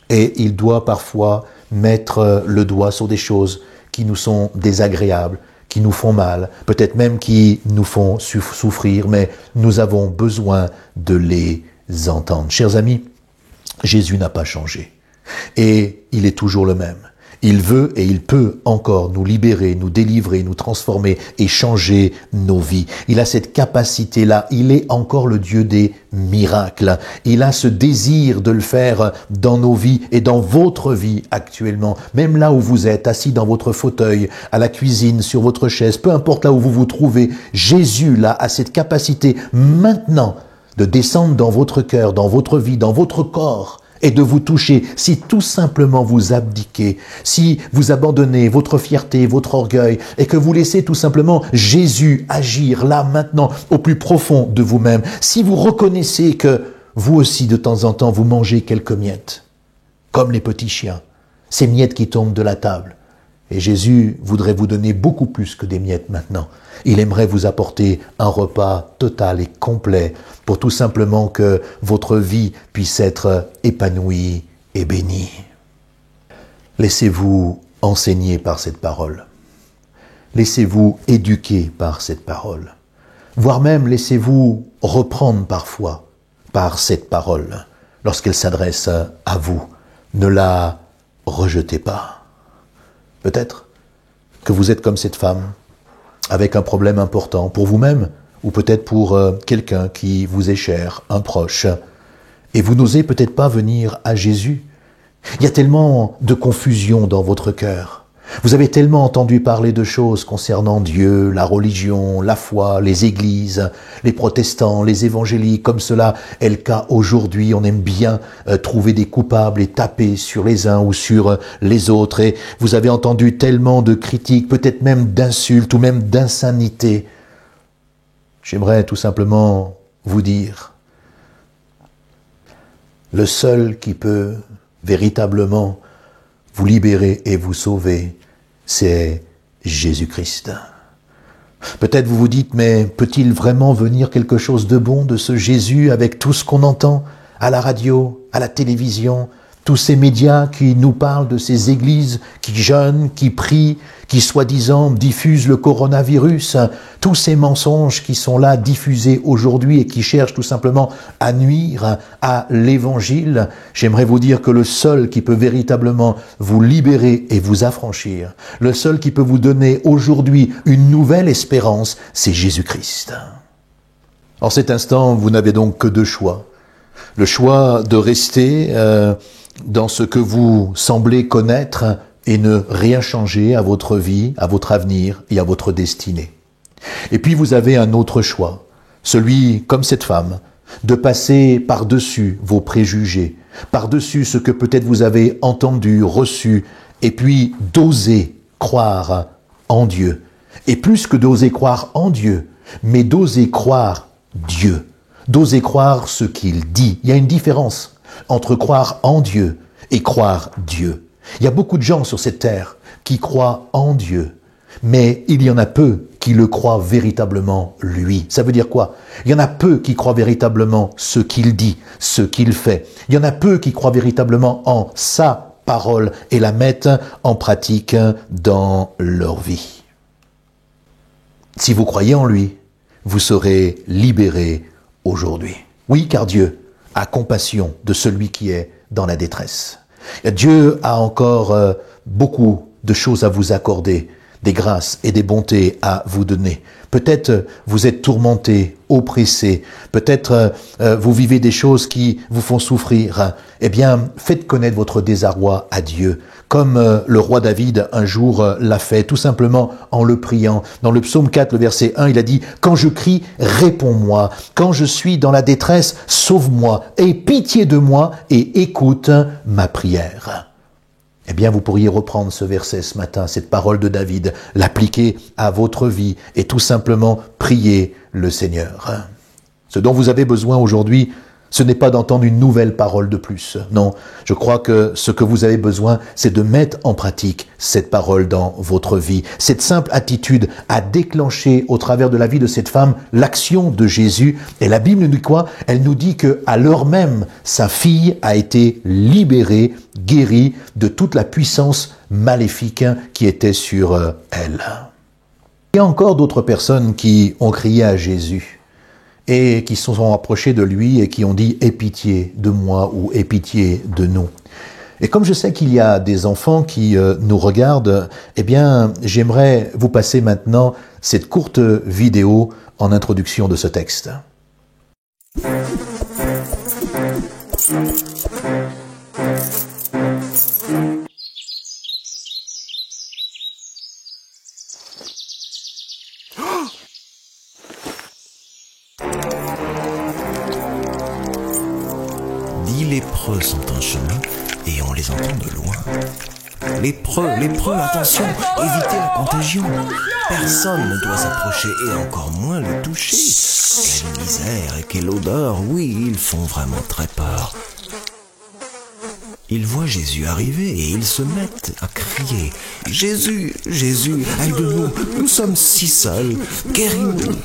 Et il doit parfois mettre le doigt sur des choses qui nous sont désagréables, qui nous font mal, peut-être même qui nous font souffrir, mais nous avons besoin de les entendre. Chers amis, Jésus n'a pas changé. Et il est toujours le même. Il veut et il peut encore nous libérer, nous délivrer, nous transformer et changer nos vies. Il a cette capacité-là. Il est encore le Dieu des miracles. Il a ce désir de le faire dans nos vies et dans votre vie actuellement. Même là où vous êtes, assis dans votre fauteuil, à la cuisine, sur votre chaise, peu importe là où vous vous trouvez, Jésus, là, a cette capacité maintenant de descendre dans votre cœur, dans votre vie, dans votre corps, et de vous toucher si tout simplement vous abdiquez, si vous abandonnez votre fierté, votre orgueil et que vous laissez tout simplement Jésus agir là maintenant au plus profond de vous-même. Si vous reconnaissez que vous aussi de temps en temps vous mangez quelques miettes, comme les petits chiens, ces miettes qui tombent de la table. Et Jésus voudrait vous donner beaucoup plus que des miettes maintenant. Il aimerait vous apporter un repas total et complet pour tout simplement que votre vie puisse être épanouie et bénie. Laissez-vous enseigner par cette parole. Laissez-vous éduquer par cette parole. Voire même laissez-vous reprendre parfois par cette parole lorsqu'elle s'adresse à vous. Ne la rejetez pas. Peut-être que vous êtes comme cette femme, avec un problème important pour vous-même, ou peut-être pour quelqu'un qui vous est cher, un proche, et vous n'osez peut-être pas venir à Jésus. Il y a tellement de confusion dans votre cœur. Vous avez tellement entendu parler de choses concernant Dieu, la religion, la foi, les églises, les protestants, les évangéliques, comme cela est le cas aujourd'hui. On aime bien trouver des coupables et taper sur les uns ou sur les autres. Et vous avez entendu tellement de critiques, peut-être même d'insultes ou même d'insanité. J'aimerais tout simplement vous dire, le seul qui peut véritablement vous libérer et vous sauver, c'est Jésus-Christ. Peut-être vous vous dites, mais peut-il vraiment venir quelque chose de bon de ce Jésus avec tout ce qu'on entend à la radio, à la télévision, tous ces médias qui nous parlent de ces églises qui jeûnent, qui prient, qui soi-disant diffusent le coronavirus, tous ces mensonges qui sont là diffusés aujourd'hui et qui cherchent tout simplement à nuire à l'évangile, j'aimerais vous dire que le seul qui peut véritablement vous libérer et vous affranchir, le seul qui peut vous donner aujourd'hui une nouvelle espérance, c'est Jésus-Christ. En cet instant, vous n'avez donc que deux choix. Le choix de rester dans ce que vous semblez connaître et ne rien changer à votre vie, à votre avenir et à votre destinée. Et puis vous avez un autre choix, celui, comme cette femme, de passer par-dessus vos préjugés, par-dessus ce que peut-être vous avez entendu, reçu, et puis d'oser croire en Dieu. Et plus que d'oser croire en Dieu, mais d'oser croire Dieu, d'oser croire ce qu'il dit. Il y a une différence entre croire en Dieu et croire Dieu. Il y a beaucoup de gens sur cette terre qui croient en Dieu, mais il y en a peu qui le croient véritablement lui. Ça veut dire quoi? Il y en a peu qui croient véritablement ce qu'il dit, ce qu'il fait. Il y en a peu qui croient véritablement en sa parole et la mettent en pratique dans leur vie. Si vous croyez en lui, vous serez libérés aujourd'hui. Oui, car Dieu a compassion de celui qui est dans la détresse. Et Dieu a encore beaucoup de choses à vous accorder, des grâces et des bontés à vous donner. Peut-être vous êtes tourmenté, oppressé, peut-être vous vivez des choses qui vous font souffrir. Eh bien, faites connaître votre désarroi à Dieu, comme le roi David un jour l'a fait, tout simplement en le priant. Dans le psaume 4, le verset 1, il a dit « Quand je crie, réponds-moi. Quand je suis dans la détresse, sauve-moi. Aie pitié de moi et écoute ma prière. » Eh bien, vous pourriez reprendre ce verset ce matin, cette parole de David, l'appliquer à votre vie et tout simplement prier le Seigneur. Ce dont vous avez besoin aujourd'hui, ce n'est pas d'entendre une nouvelle parole de plus. Non, je crois que ce que vous avez besoin, c'est de mettre en pratique cette parole dans votre vie. Cette simple attitude a déclenché au travers de la vie de cette femme l'action de Jésus. Et la Bible nous dit quoi? Elle nous dit qu'à l'heure même, sa fille a été libérée, guérie de toute la puissance maléfique qui était sur elle. Il y a encore d'autres personnes qui ont crié à Jésus et qui se sont approchés de lui et qui ont dit « Aie pitié de moi » ou « Aie pitié de nous ». Et comme je sais qu'il y a des enfants qui nous regardent, eh bien, j'aimerais vous passer maintenant cette courte vidéo en introduction de ce texte. Lépreux sont en chemin et on les entend de loin. Lépreux, attention, évitez la contagion. Personne ne doit s'approcher et encore moins le toucher. Quelle misère et quelle odeur, oui, ils font vraiment très peur. Ils voient Jésus arriver et ils se mettent à crier « Jésus, Jésus, aide-nous, nous sommes si seuls, guéris-nous »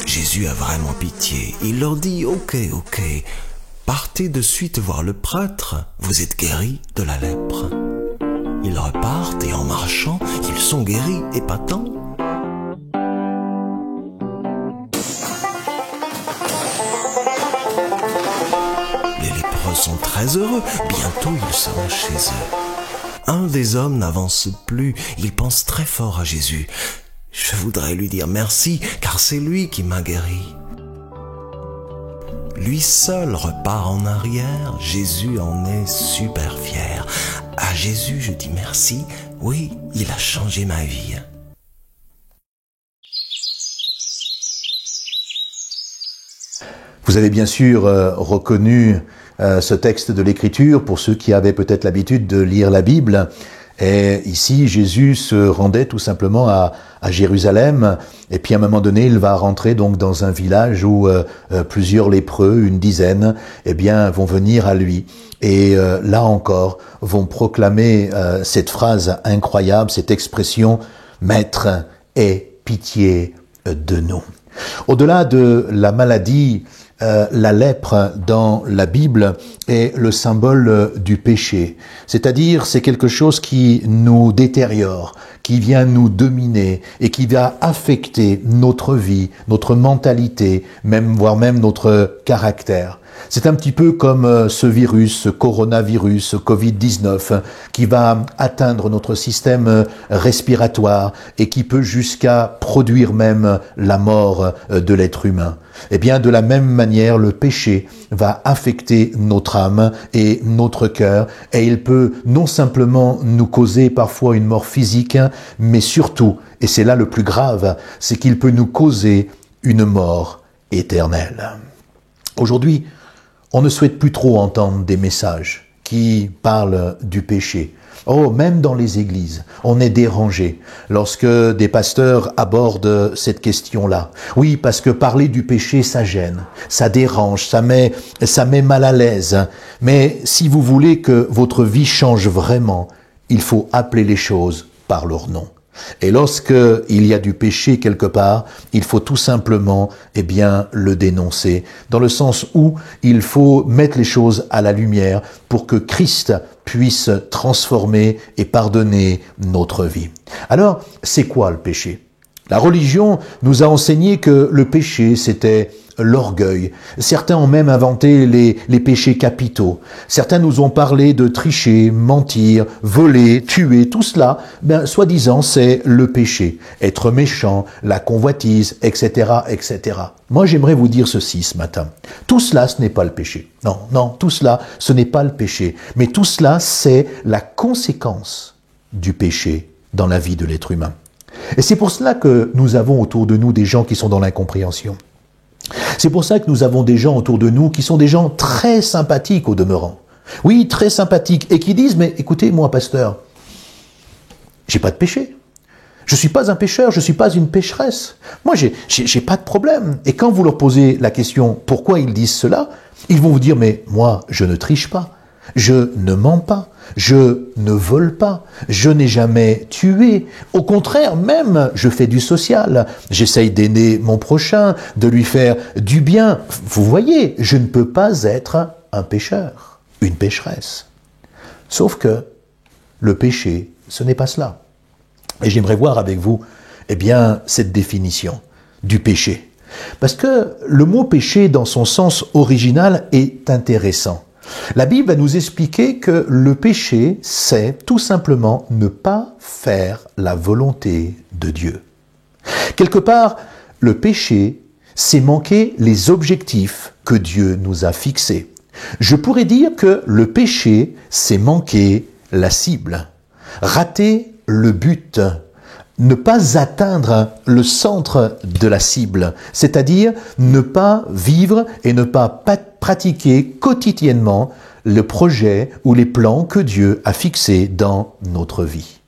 Jésus a vraiment pitié, il leur dit « Ok, partez de suite voir le prêtre, vous êtes guéris de la lèpre. » Ils repartent et en marchant, ils sont guéris, épatants. Les lépreux sont très heureux, bientôt ils seront chez eux. Un des hommes n'avance plus, il pense très fort à Jésus. Je voudrais lui dire merci, car c'est lui qui m'a guéri. Lui seul repart en arrière, Jésus en est super fier. À Jésus je dis merci, oui, il a changé ma vie. Vous avez bien sûr reconnu ce texte de l'Écriture pour ceux qui avaient peut-être l'habitude de lire la Bible. Et ici, Jésus se rendait tout simplement à Jérusalem, et puis à un moment donné, il va rentrer donc dans un village où plusieurs lépreux, une dizaine, eh bien, vont venir à lui. Et là encore, vont proclamer cette phrase incroyable, cette expression « Maître, aie pitié de nous ». Au-delà de la maladie la lèpre dans la Bible est le symbole du péché. C'est-à-dire, c'est quelque chose qui nous détériore, qui vient nous dominer et qui va affecter notre vie, notre mentalité, voire même notre caractère. C'est un petit peu comme ce virus, ce coronavirus, ce Covid-19, qui va atteindre notre système respiratoire et qui peut jusqu'à produire même la mort de l'être humain. Eh bien, de la même manière, le péché va affecter notre âme et notre cœur, et il peut non simplement nous causer parfois une mort physique, mais surtout, et c'est là le plus grave, c'est qu'il peut nous causer une mort éternelle. Aujourd'hui, on ne souhaite plus trop entendre des messages qui parlent du péché. Oh, même dans les églises, on est dérangé lorsque des pasteurs abordent cette question-là. Oui, parce que parler du péché, ça gêne, ça dérange, ça met mal à l'aise. Mais si vous voulez que votre vie change vraiment, il faut appeler les choses par leur nom. Et lorsque il y a du péché quelque part, il faut tout simplement, le dénoncer, dans le sens où il faut mettre les choses à la lumière pour que Christ puisse transformer et pardonner notre vie. Alors, c'est quoi le péché? La religion nous a enseigné que le péché, c'était l'orgueil. Certains ont même inventé les péchés capitaux. Certains nous ont parlé de tricher, mentir, voler, tuer. Tout cela, soi-disant, c'est le péché. Être méchant, la convoitise, etc., etc. Moi, j'aimerais vous dire ceci ce matin. Tout cela, ce n'est pas le péché. Non, tout cela, ce n'est pas le péché. Mais tout cela, c'est la conséquence du péché dans la vie de l'être humain. Et c'est pour cela que nous avons autour de nous des gens qui sont dans l'incompréhension. C'est pour ça que nous avons des gens autour de nous qui sont des gens très sympathiques au demeurant. Oui, très sympathiques, et qui disent, mais écoutez, moi, pasteur, j'ai pas de péché. Je suis pas un pécheur, je suis pas une pécheresse. Moi, j'ai pas de problème. Et quand vous leur posez la question, pourquoi ils disent cela, ils vont vous dire, mais moi, je ne triche pas. Je ne mens pas, je ne vole pas, je n'ai jamais tué. Au contraire, même, je fais du social. J'essaye d'aider mon prochain, de lui faire du bien. Vous voyez, je ne peux pas être un pécheur, une pécheresse. Sauf que le péché, ce n'est pas cela. Et j'aimerais voir avec vous, cette définition du péché. Parce que le mot péché, dans son sens original, est intéressant. La Bible va nous expliquer que le péché, c'est tout simplement ne pas faire la volonté de Dieu. Quelque part, le péché, c'est manquer les objectifs que Dieu nous a fixés. Je pourrais dire que le péché, c'est manquer la cible, rater le but, ne pas atteindre le centre de la cible, c'est-à-dire ne pas vivre et ne pas pratiquer quotidiennement le projet ou les plans que Dieu a fixés dans notre vie.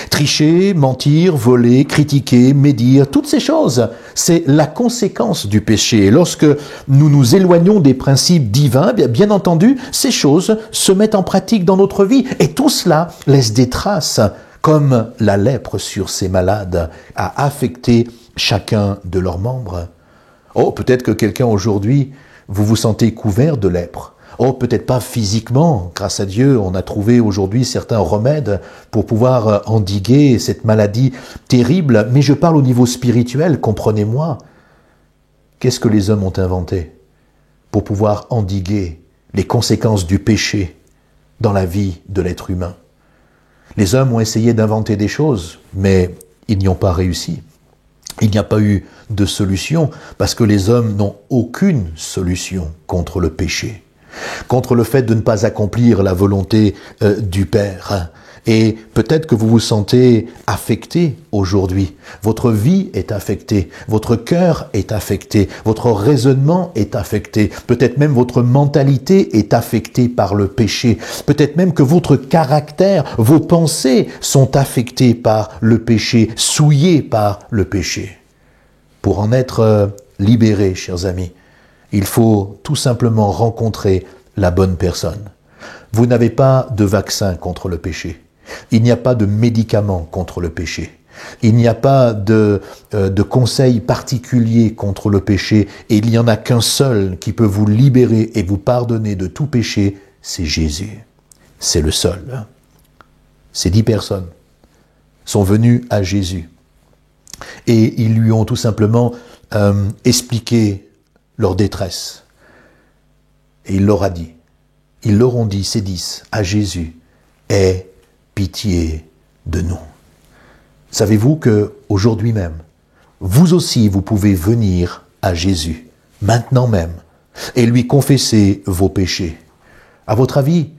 Tricher, mentir, voler, critiquer, médire, toutes ces choses, c'est la conséquence du péché. Et lorsque nous nous éloignons des principes divins, bien entendu, ces choses se mettent en pratique dans notre vie. Et tout cela laisse des traces, comme la lèpre sur ces malades a affecté chacun de leurs membres. Oh, peut-être que quelqu'un aujourd'hui, vous vous sentez couvert de lèpre. Oh, peut-être pas physiquement. Grâce à Dieu, on a trouvé aujourd'hui certains remèdes pour pouvoir endiguer cette maladie terrible. Mais je parle au niveau spirituel, comprenez-moi. Qu'est-ce que les hommes ont inventé pour pouvoir endiguer les conséquences du péché dans la vie de l'être humain? Les hommes ont essayé d'inventer des choses, mais ils n'y ont pas réussi. Il n'y a pas eu de solution, parce que les hommes n'ont aucune solution contre le péché, contre le fait de ne pas accomplir la volonté du Père. Et peut-être que vous vous sentez affecté aujourd'hui. Votre vie est affectée, votre cœur est affecté, votre raisonnement est affecté. Peut-être même votre mentalité est affectée par le péché. Peut-être même que votre caractère, vos pensées sont affectées par le péché, souillées par le péché. Pour en être libéré, chers amis, il faut tout simplement rencontrer la bonne personne. Vous n'avez pas de vaccin contre le péché. Il n'y a pas de médicament contre le péché. Il n'y a pas de conseil particulier contre le péché, et il n'y en a qu'un seul qui peut vous libérer et vous pardonner de tout péché, c'est Jésus. C'est le seul. Ces 10 personnes sont venues à Jésus et ils lui ont tout simplement expliqué leur détresse. Et il leur a dit, ils leur ont dit, ces 10, à Jésus, aie pitié de nous. Savez-vous que aujourd'hui même, vous aussi, vous pouvez venir à Jésus, maintenant même, et lui confesser vos péchés. À votre avis,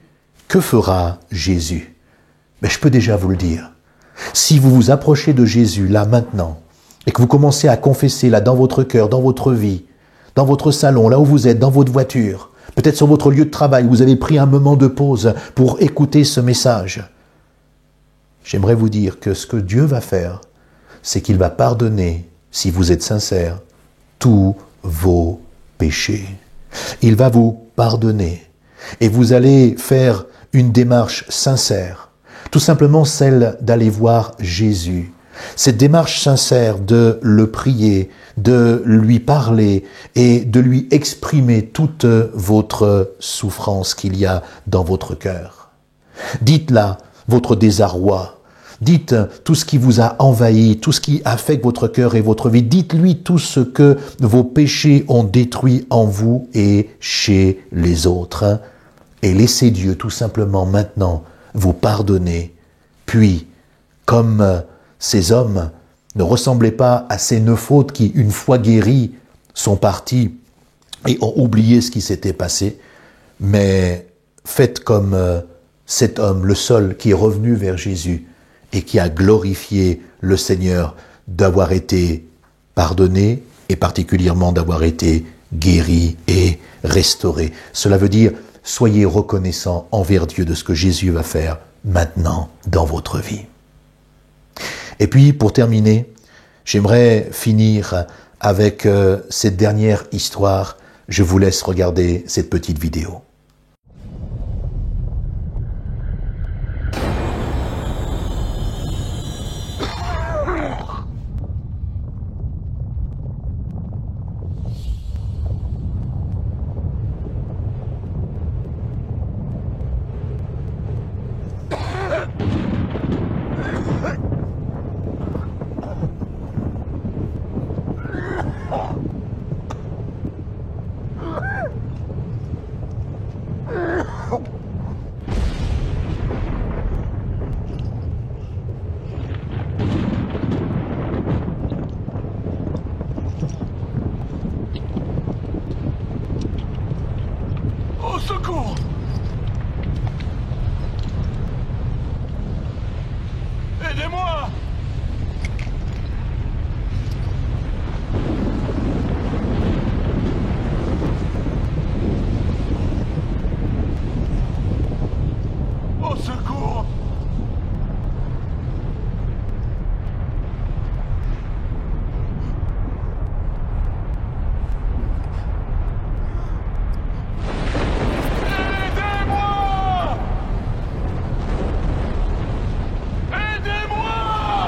que fera Jésus? Mais je peux déjà vous le dire. Si vous vous approchez de Jésus là maintenant, et que vous commencez à confesser là dans votre cœur, dans votre vie, dans votre salon, là où vous êtes, dans votre voiture, peut-être sur votre lieu de travail, vous avez pris un moment de pause pour écouter ce message. J'aimerais vous dire que ce que Dieu va faire, c'est qu'il va pardonner, si vous êtes sincère, tous vos péchés. Il va vous pardonner et vous allez faire une démarche sincère, tout simplement celle d'aller voir Jésus. Cette démarche sincère de le prier, de lui parler et de lui exprimer toute votre souffrance qu'il y a dans votre cœur. Dites-là votre désarroi. Dites tout ce qui vous a envahi, tout ce qui affecte votre cœur et votre vie. Dites-lui tout ce que vos péchés ont détruit en vous et chez les autres. Et laissez Dieu tout simplement maintenant vous pardonner. Puis, comme ces hommes ne ressemblaient pas à ces 9 autres qui, une fois guéris, sont partis et ont oublié ce qui s'était passé, mais faites comme cet homme, le seul qui est revenu vers Jésus et qui a glorifié le Seigneur d'avoir été pardonné et particulièrement d'avoir été guéri et restauré. Cela veut dire, soyez reconnaissants envers Dieu de ce que Jésus va faire maintenant dans votre vie. Et puis, pour terminer, j'aimerais finir avec cette dernière histoire. Je vous laisse regarder cette petite vidéo. Au secours! Aidez-moi! Au secours! Aidez-moi! Aidez-moi!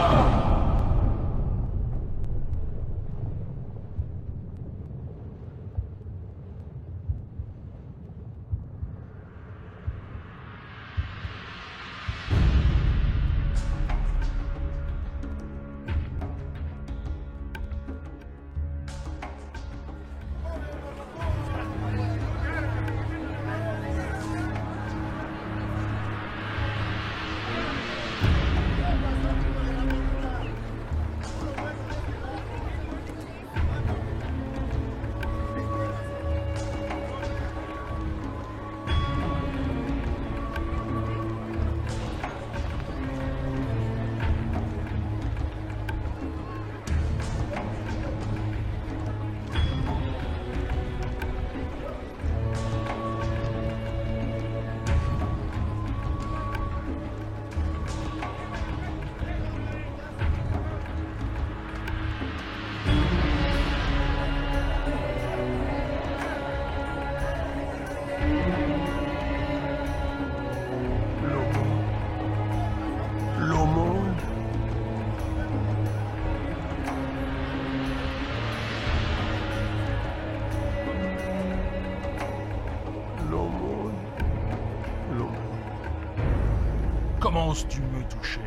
oses-tu me toucher?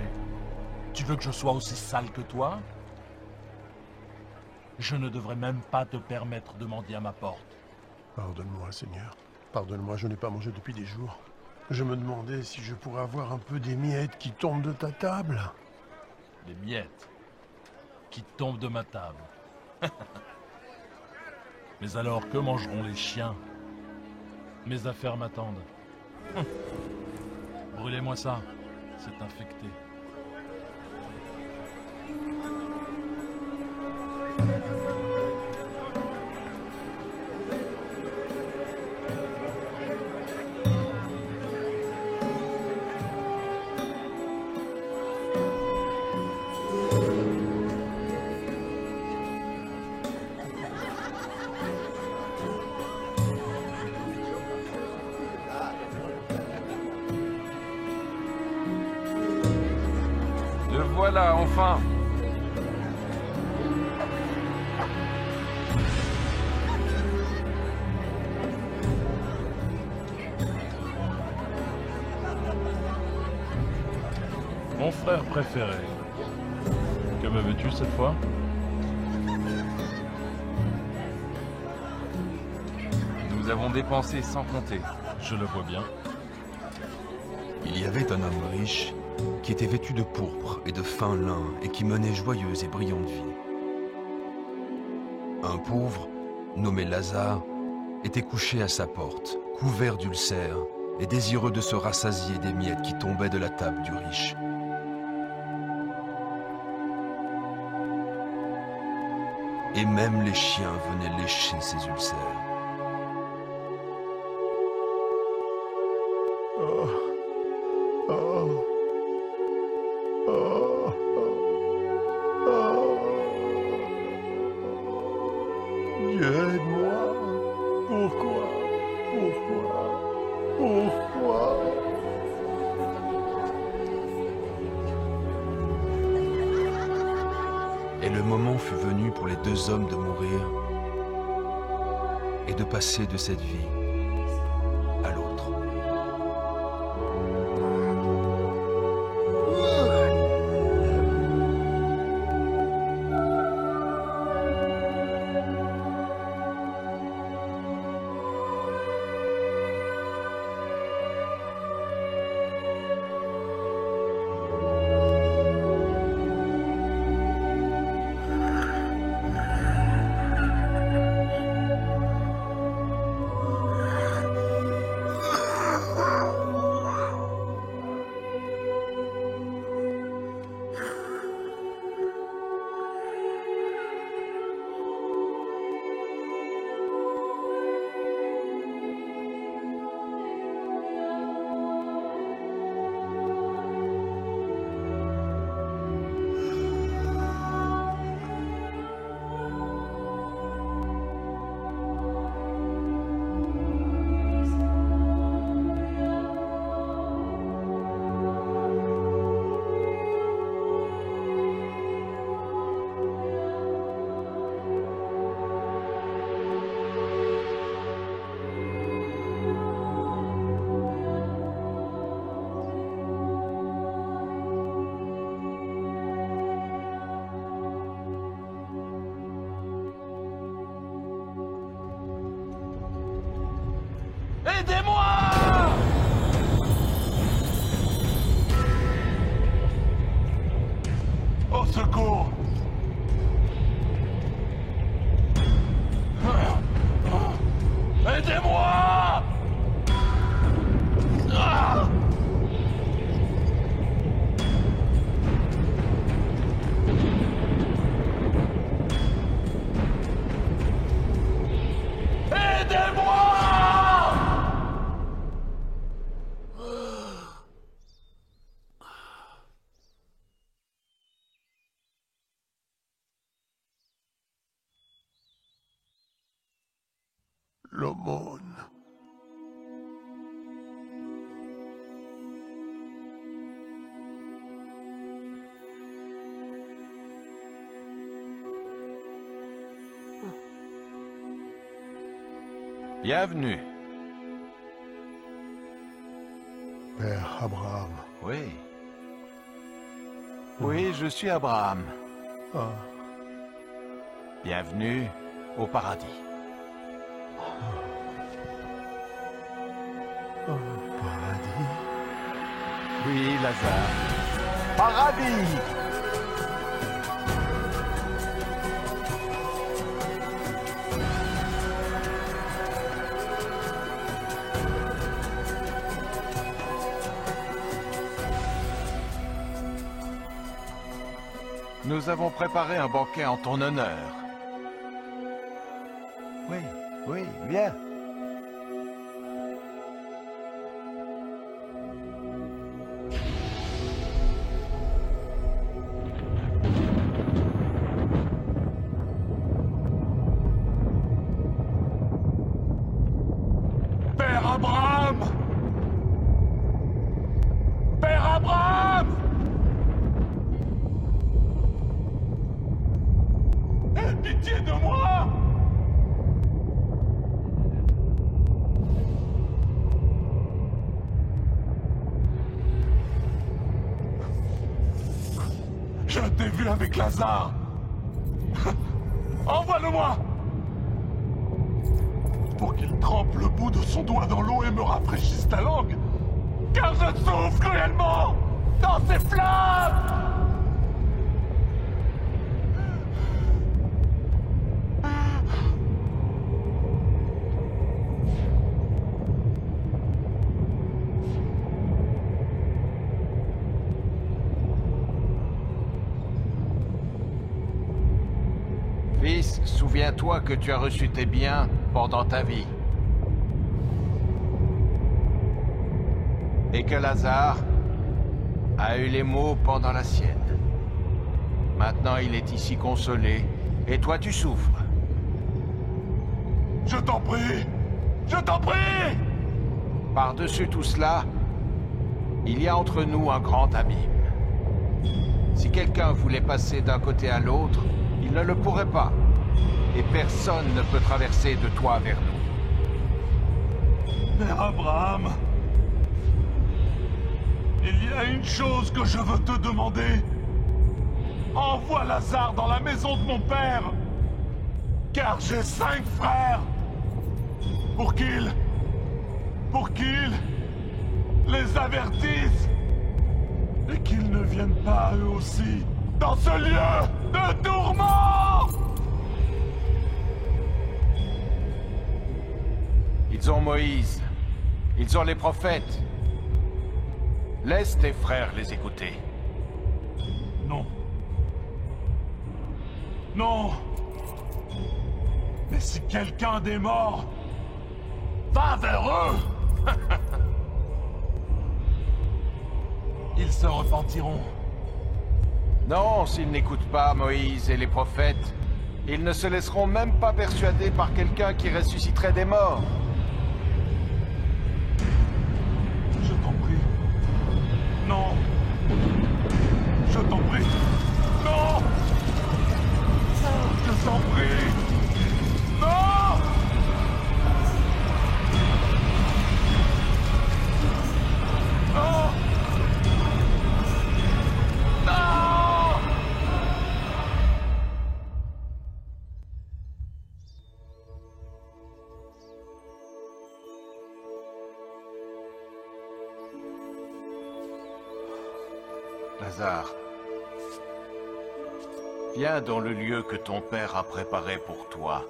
Tu veux que je sois aussi sale que toi? Je ne devrais même pas te permettre de mendier à ma porte. Pardonne-moi, Seigneur. Pardonne-moi, je n'ai pas mangé depuis des jours. Je me demandais si je pourrais avoir un peu des miettes qui tombent de ta table. Les miettes qui tombent de ma table. Mais alors, que mangeront les chiens? Mes affaires m'attendent. Brûlez-moi ça, c'est infecté. Le voilà, enfin! Mon frère préféré. Que me veux-tu cette fois? Nous avons dépensé sans compter. Je le vois bien. Il y avait un homme riche qui était vêtu de pourpre et de fin lin et qui menait joyeuse et brillante vie. Un pauvre, nommé Lazare, était couché à sa porte, couvert d'ulcères et désireux de se rassasier des miettes qui tombaient de la table du riche. Et même les chiens venaient lécher ses ulcères. Dieu, aide-moi. Pourquoi? Et le moment fut venu pour les deux hommes de mourir et de passer de cette vie à l'autre. Au secours! Aidez-moi! Ah! L'aumône. Bienvenue. Père Abraham, Oui. Oui, je suis Abraham. Ah, Bienvenue au paradis. paradis. Oui, Lazare. Paradis! Nous avons préparé un banquet en ton honneur. Oui, oui, viens. Père Abraham! Père Abraham! Aie pitié de moi! Je t'ai vu avec Lazare! Envoie-le-moi! Pour qu'il trempe le bout de son doigt dans l'eau et me rafraîchisse la langue! Car je souffre cruellement dans ces flammes! Fils, souviens-toi que tu as reçu tes biens pendant ta vie. Et que Lazare a eu les maux pendant la sienne. Maintenant, il est ici consolé, et toi tu souffres. Je t'en prie! Je t'en prie! Par-dessus tout cela, il y a entre nous un grand abîme. Si quelqu'un voulait passer d'un côté à l'autre, il ne le pourrait pas. Et personne ne peut traverser de toi vers nous. Père Abraham, il y a une chose que je veux te demander. Envoie Lazare dans la maison de mon père. Car j'ai 5 frères. Pour qu'ils les avertissent. Et qu'ils ne viennent pas eux aussi dans ce lieu de tourment! Ils ont Moïse. Ils ont les prophètes. Laisse tes frères les écouter. Non. Non. Mais si quelqu'un des morts va vers eux, ils se repentiront. Non, s'ils n'écoutent pas Moïse et les prophètes, ils ne se laisseront même pas persuader par quelqu'un qui ressusciterait des morts. Je t'en prie. Non. Je t'en prie. Non. Je t'en prie. Non. Non. Non. Lazare, viens dans le lieu que ton père a préparé pour toi.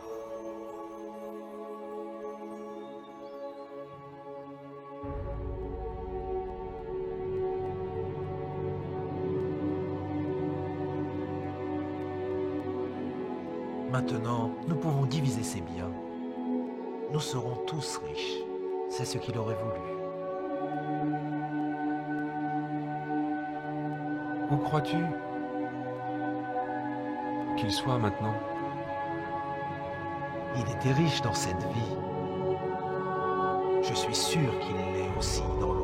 Maintenant, nous pouvons diviser ses biens. Nous serons tous riches. C'est ce qu'il aurait voulu. Où crois-tu qu'il soit maintenant? Il était riche dans cette vie. Je suis sûr qu'il l'est aussi dans l'autre.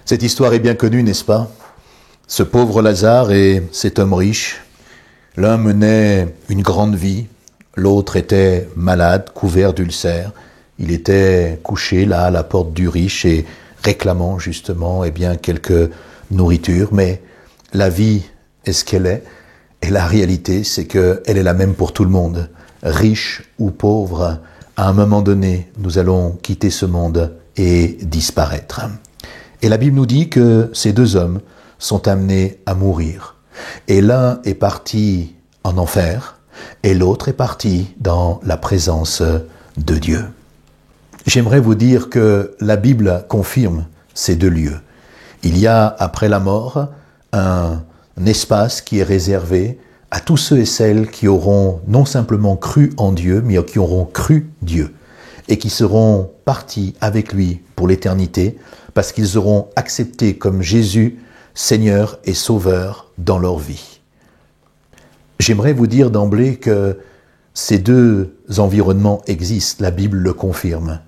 Cette histoire est bien connue, n'est-ce pas? Ce pauvre Lazare et cet homme riche, l'un menait une grande vie, l'autre était malade, couvert d'ulcères. Il était couché là à la porte du riche et réclamant justement quelques nourritures. Mais la vie est ce qu'elle est et la réalité c'est qu'elle est la même pour tout le monde. Riche ou pauvre, à un moment donné, nous allons quitter ce monde et disparaître. Et la Bible nous dit que ces deux hommes sont amenés à mourir. Et l'un est parti en enfer et l'autre est parti dans la présence de Dieu. J'aimerais vous dire que la Bible confirme ces deux lieux. Il y a, après la mort, un espace qui est réservé à tous ceux et celles qui auront non simplement cru en Dieu, mais qui auront cru Dieu, et qui seront partis avec lui pour l'éternité, parce qu'ils auront accepté comme Jésus, Seigneur et Sauveur dans leur vie. J'aimerais vous dire d'emblée que ces deux environnements existent, la Bible le confirme.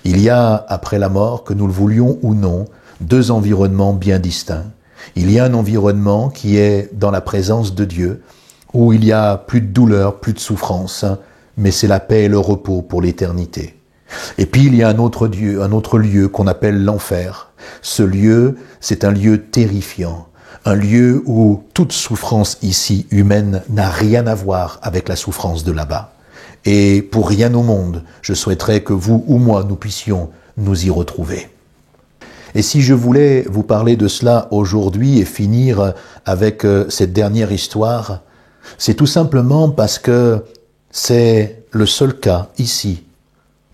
Il y a, après la mort, que nous le voulions ou non, deux environnements bien distincts. Il y a un environnement qui est dans la présence de Dieu, où il y a plus de douleur, plus de souffrance, mais c'est la paix et le repos pour l'éternité. Et puis il y a un autre lieu qu'on appelle l'enfer. Ce lieu, c'est un lieu terrifiant, un lieu où toute souffrance ici humaine n'a rien à voir avec la souffrance de là-bas. Et pour rien au monde, je souhaiterais que vous ou moi, nous puissions nous y retrouver. Et si je voulais vous parler de cela aujourd'hui et finir avec cette dernière histoire, c'est tout simplement parce que c'est le seul cas ici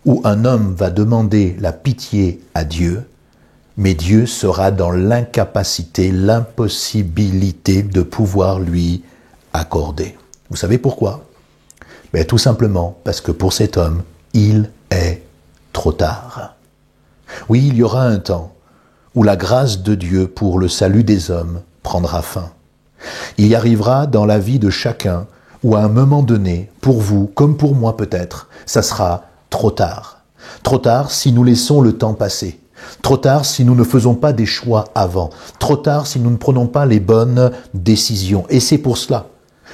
où un homme va demander la pitié à Dieu, mais Dieu sera dans l'incapacité, l'impossibilité de pouvoir lui accorder. Vous savez pourquoi ? Tout simplement parce que pour cet homme, il est trop tard. Oui, il y aura un temps où la grâce de Dieu pour le salut des hommes prendra fin. Il y arrivera dans la vie de chacun où à un moment donné, pour vous comme pour moi peut-être, ça sera trop tard. Trop tard si nous laissons le temps passer. Trop tard si nous ne faisons pas des choix avant. Trop tard si nous ne prenons pas les bonnes décisions. Et c'est pour cela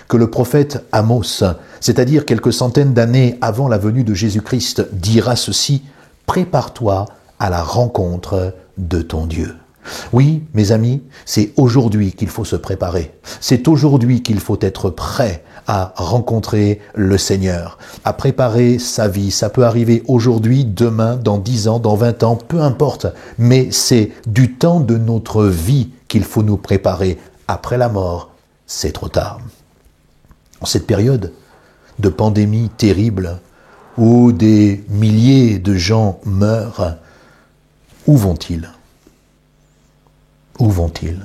que le prophète Amos, c'est-à-dire quelques centaines d'années avant la venue de Jésus-Christ, dira ceci: « Prépare-toi à la rencontre de ton Dieu ». Oui, mes amis, c'est aujourd'hui qu'il faut se préparer. C'est aujourd'hui qu'il faut être prêt à rencontrer le Seigneur, à préparer sa vie. Ça peut arriver aujourd'hui, demain, dans 10 ans, dans 20 ans, peu importe. Mais c'est du temps de notre vie qu'il faut nous préparer. Après la mort, c'est trop tard. En cette période de pandémie terrible, où des milliers de gens meurent, où vont-ils ? Où vont-ils ?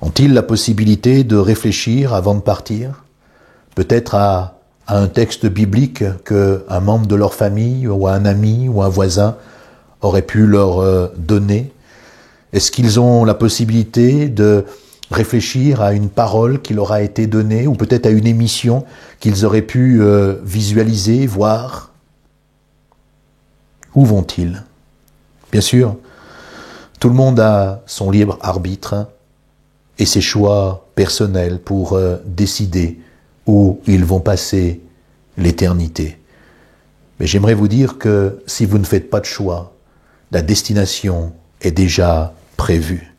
Ont-ils la possibilité de réfléchir avant de partir ? Peut-être à un texte biblique qu'un membre de leur famille ou un ami ou un voisin aurait pu leur donner ? Est-ce qu'ils ont la possibilité de réfléchir à une parole qui leur a été donnée ou peut-être à une émission qu'ils auraient pu visualiser, voir ? Où vont-ils ? Bien sûr, tout le monde a son libre arbitre et ses choix personnels pour décider où ils vont passer l'éternité. Mais j'aimerais vous dire que si vous ne faites pas de choix, la destination est déjà prévue.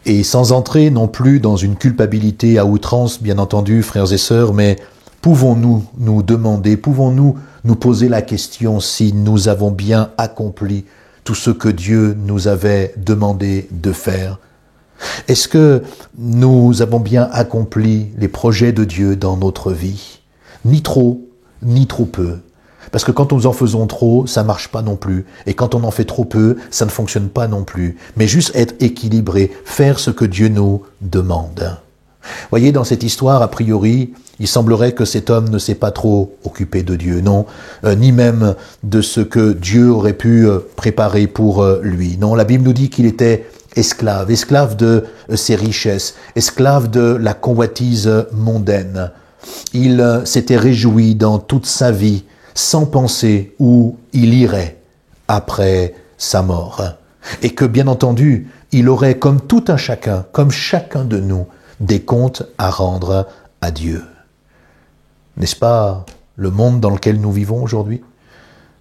Et sans entrer non plus dans une culpabilité à outrance, bien entendu, frères et sœurs, mais pouvons-nous nous demander, pouvons-nous nous poser la question si nous avons bien accompli tout ce que Dieu nous avait demandé de faire? Est-ce que nous avons bien accompli les projets de Dieu dans notre vie? Ni trop, ni trop peu. Parce que quand nous en faisons trop, ça marche pas non plus. Et quand on en fait trop peu, ça ne fonctionne pas non plus. Mais juste être équilibré, faire ce que Dieu nous demande. Voyez, dans cette histoire, a priori, il semblerait que cet homme ne s'est pas trop occupé de Dieu, non, ni même de ce que Dieu aurait pu préparer pour lui. Non, la Bible nous dit qu'il était esclave de ses richesses, esclave de la convoitise mondaine. Il s'était réjoui dans toute sa vie, sans penser où il irait après sa mort. Et que, bien entendu, il aurait, comme tout un chacun, comme chacun de nous, des comptes à rendre à Dieu. N'est-ce pas le monde dans lequel nous vivons aujourd'hui?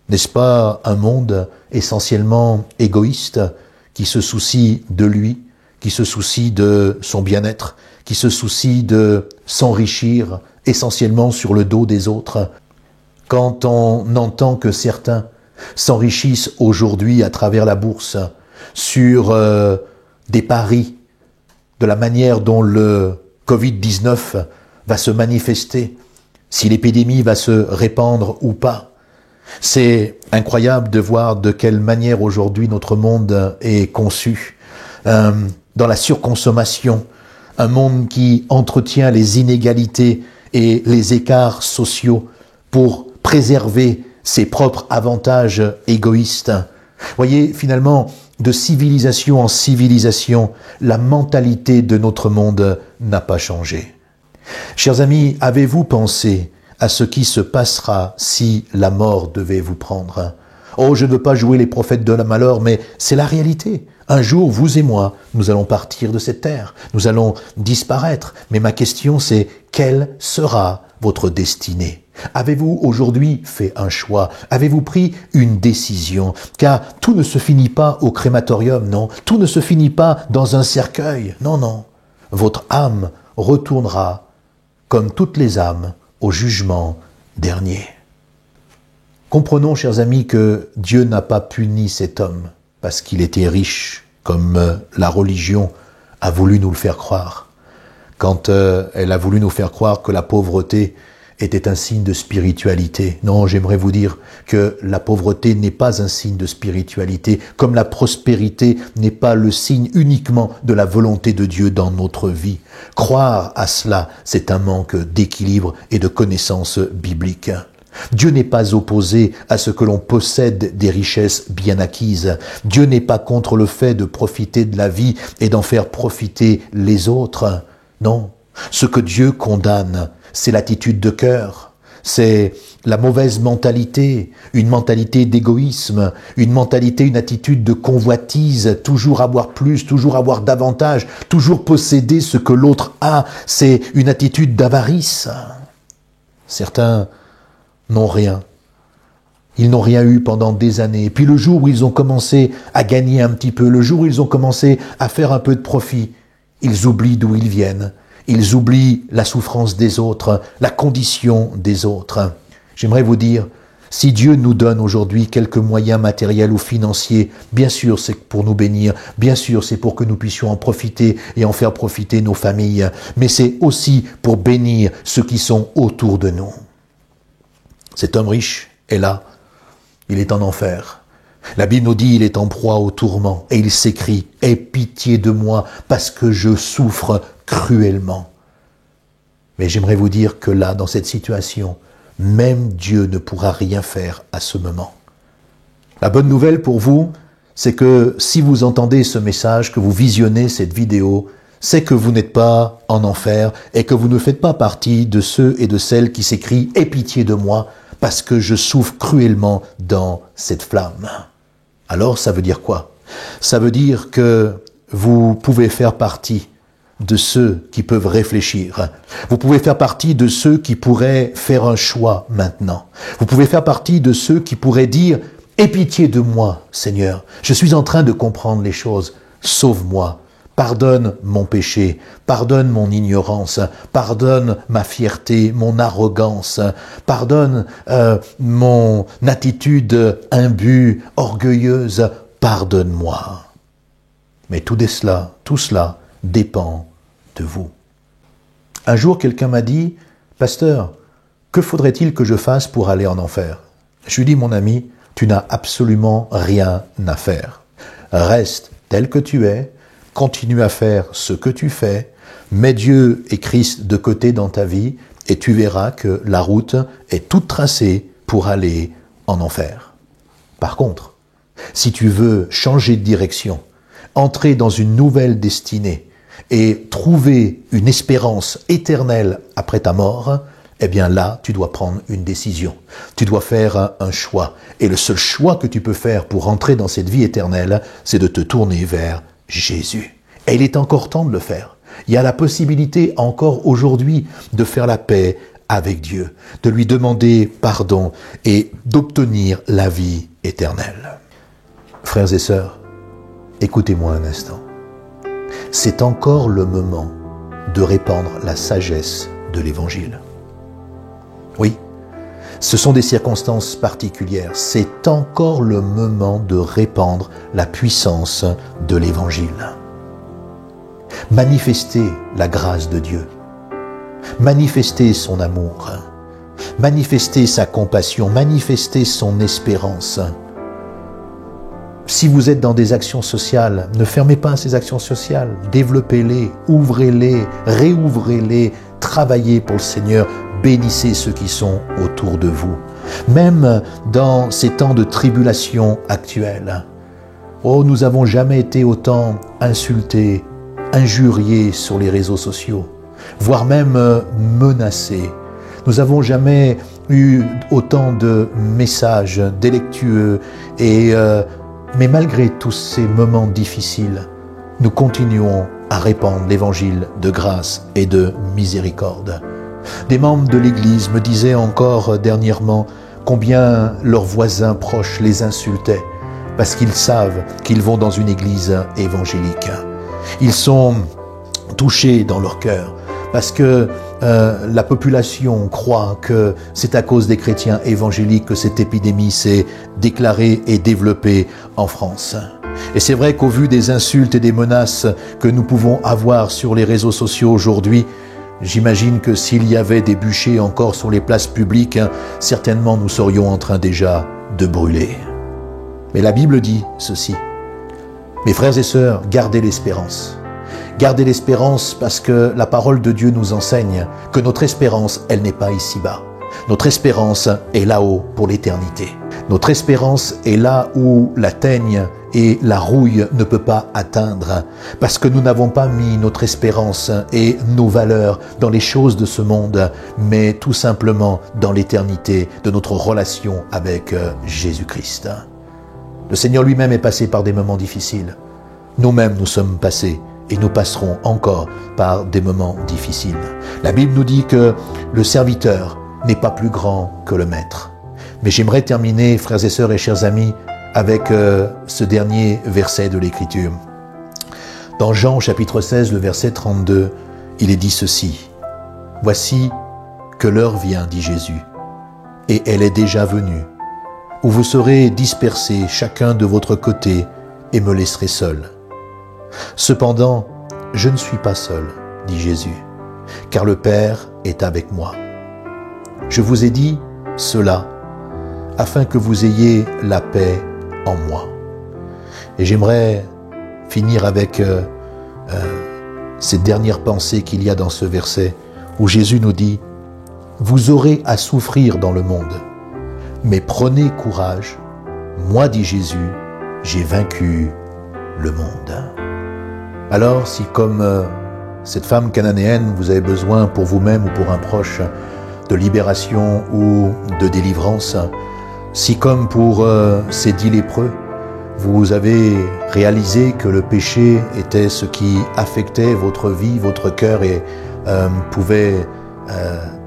N'est-ce pas un monde essentiellement égoïste qui se soucie de lui, qui se soucie de son bien-être, qui se soucie de s'enrichir essentiellement sur le dos des autres? Quand on entend que certains s'enrichissent aujourd'hui à travers la bourse sur des paris, de la manière dont le Covid-19 va se manifester, si l'épidémie va se répandre ou pas. C'est incroyable de voir de quelle manière aujourd'hui notre monde est conçu, dans la surconsommation, un monde qui entretient les inégalités et les écarts sociaux pour préserver ses propres avantages égoïstes. Voyez, finalement, de civilisation en civilisation, la mentalité de notre monde n'a pas changé. Chers amis, avez-vous pensé à ce qui se passera si la mort devait vous prendre? Oh, je ne veux pas jouer les prophètes de la malheur, mais c'est la réalité. Un jour, vous et moi, nous allons partir de cette terre. Nous allons disparaître. Mais ma question, c'est quelle sera votre destinée? Avez-vous aujourd'hui fait un choix? Avez-vous pris une décision? Car tout ne se finit pas au crématorium, non. Tout ne se finit pas dans un cercueil. Non, non. Votre âme retournera, comme toutes les âmes, au jugement dernier. Comprenons, chers amis, que Dieu n'a pas puni cet homme parce qu'il était riche, comme la religion a voulu nous le faire croire. Quand elle a voulu nous faire croire que la pauvreté était un signe de spiritualité. Non, j'aimerais vous dire que la pauvreté n'est pas un signe de spiritualité, comme la prospérité n'est pas le signe uniquement de la volonté de Dieu dans notre vie. Croire à cela, c'est un manque d'équilibre et de connaissance biblique. Dieu n'est pas opposé à ce que l'on possède des richesses bien acquises. Dieu n'est pas contre le fait de profiter de la vie et d'en faire profiter les autres. Non, ce que Dieu condamne, c'est l'attitude de cœur, c'est la mauvaise mentalité, une mentalité d'égoïsme, une attitude de convoitise, toujours avoir plus, toujours avoir davantage, toujours posséder ce que l'autre a, c'est une attitude d'avarice. Certains n'ont rien. Ils n'ont rien eu pendant des années. Et puis le jour où ils ont commencé à gagner un petit peu, le jour où ils ont commencé à faire un peu de profit, ils oublient d'où ils viennent. Ils oublient la souffrance des autres, la condition des autres. J'aimerais vous dire, si Dieu nous donne aujourd'hui quelques moyens matériels ou financiers, bien sûr c'est pour nous bénir, bien sûr c'est pour que nous puissions en profiter et en faire profiter nos familles, mais c'est aussi pour bénir ceux qui sont autour de nous. Cet homme riche est là, il est en enfer. La Bible nous dit, il est en proie au tourment et il s'écrie, « Aie pitié de moi parce que je souffre cruellement. » Mais j'aimerais vous dire que là, dans cette situation, même Dieu ne pourra rien faire à ce moment. La bonne nouvelle pour vous, c'est que si vous entendez ce message, que vous visionnez cette vidéo, c'est que vous n'êtes pas en enfer et que vous ne faites pas partie de ceux et de celles qui s'écrient « Aie pitié de moi parce que je souffre cruellement dans cette flamme. » Alors, ça veut dire quoi? Ça veut dire que vous pouvez faire partie de ceux qui peuvent réfléchir. Vous pouvez faire partie de ceux qui pourraient faire un choix maintenant. Vous pouvez faire partie de ceux qui pourraient dire « Aie pitié de moi, Seigneur. Je suis en train de comprendre les choses. Sauve-moi. Pardonne mon péché. Pardonne mon ignorance. Pardonne ma fierté, mon arrogance. Pardonne mon attitude imbue, orgueilleuse. Pardonne-moi. » Mais tout cela dépend de vous. Un jour, quelqu'un m'a dit, « Pasteur, que faudrait-il que je fasse pour aller en enfer ?» Je lui dis, « Mon ami, tu n'as absolument rien à faire. Reste tel que tu es, continue à faire ce que tu fais, mets Dieu et Christ de côté dans ta vie et tu verras que la route est toute tracée pour aller en enfer. » Par contre, si tu veux changer de direction, entrer dans une nouvelle destinée et trouver une espérance éternelle après ta mort, eh bien là, tu dois prendre une décision. Tu dois faire un choix. Et le seul choix que tu peux faire pour entrer dans cette vie éternelle, c'est de te tourner vers Jésus. Et il est encore temps de le faire. Il y a la possibilité encore aujourd'hui de faire la paix avec Dieu, de lui demander pardon et d'obtenir la vie éternelle. Frères et sœurs, écoutez-moi un instant. C'est encore le moment de répandre la sagesse de l'Évangile. Oui, ce sont des circonstances particulières. C'est encore le moment de répandre la puissance de l'Évangile. Manifestez la grâce de Dieu. Manifestez son amour. Manifestez sa compassion. Manifestez son espérance. Si vous êtes dans des actions sociales, ne fermez pas ces actions sociales. Développez-les, ouvrez-les, réouvrez-les, travaillez pour le Seigneur, bénissez ceux qui sont autour de vous. Même dans ces temps de tribulation actuels. Oh, nous n'avons jamais été autant insultés, injuriés sur les réseaux sociaux, voire même menacés. Nous n'avons jamais eu autant de messages délectueux mais malgré tous ces moments difficiles, nous continuons à répandre l'évangile de grâce et de miséricorde. Des membres de l'Église me disaient encore dernièrement combien leurs voisins proches les insultaient parce qu'ils savent qu'ils vont dans une église évangélique. Ils sont touchés dans leur cœur parce que la population croit que c'est à cause des chrétiens évangéliques que cette épidémie s'est déclarée et développée en France. Et c'est vrai qu'au vu des insultes et des menaces que nous pouvons avoir sur les réseaux sociaux aujourd'hui, j'imagine que s'il y avait des bûchers encore sur les places publiques, certainement nous serions en train déjà de brûler. Mais la Bible dit ceci. Mes frères et sœurs, gardez l'espérance. Gardez l'espérance parce que la parole de Dieu nous enseigne que notre espérance, elle n'est pas ici-bas. Notre espérance est là-haut pour l'éternité. Notre espérance est là où la teigne et la rouille ne peut pas atteindre parce que nous n'avons pas mis notre espérance et nos valeurs dans les choses de ce monde, mais tout simplement dans l'éternité de notre relation avec Jésus-Christ. Le Seigneur lui-même est passé par des moments difficiles. Nous-mêmes, nous sommes passés et nous passerons encore par des moments difficiles. La Bible nous dit que le serviteur n'est pas plus grand que le maître. Mais j'aimerais terminer, frères et sœurs et chers amis, avec ce dernier verset de l'Écriture. Dans Jean chapitre 16, le verset 32, il est dit ceci. « Voici que l'heure vient, dit Jésus, et elle est déjà venue, où vous serez dispersés chacun de votre côté et me laisserez seul. Cependant, je ne suis pas seul, dit Jésus, car le Père est avec moi. Je vous ai dit cela afin que vous ayez la paix en moi. » Et j'aimerais finir avec cette dernière pensée qu'il y a dans ce verset où Jésus nous dit « Vous aurez à souffrir dans le monde, mais prenez courage, moi, dit Jésus, j'ai vaincu le monde. » Alors, si comme cette femme cananéenne, vous avez besoin pour vous-même ou pour un proche de libération ou de délivrance, si comme pour ces 10 lépreux, vous avez réalisé que le péché était ce qui affectait votre vie, votre cœur et pouvait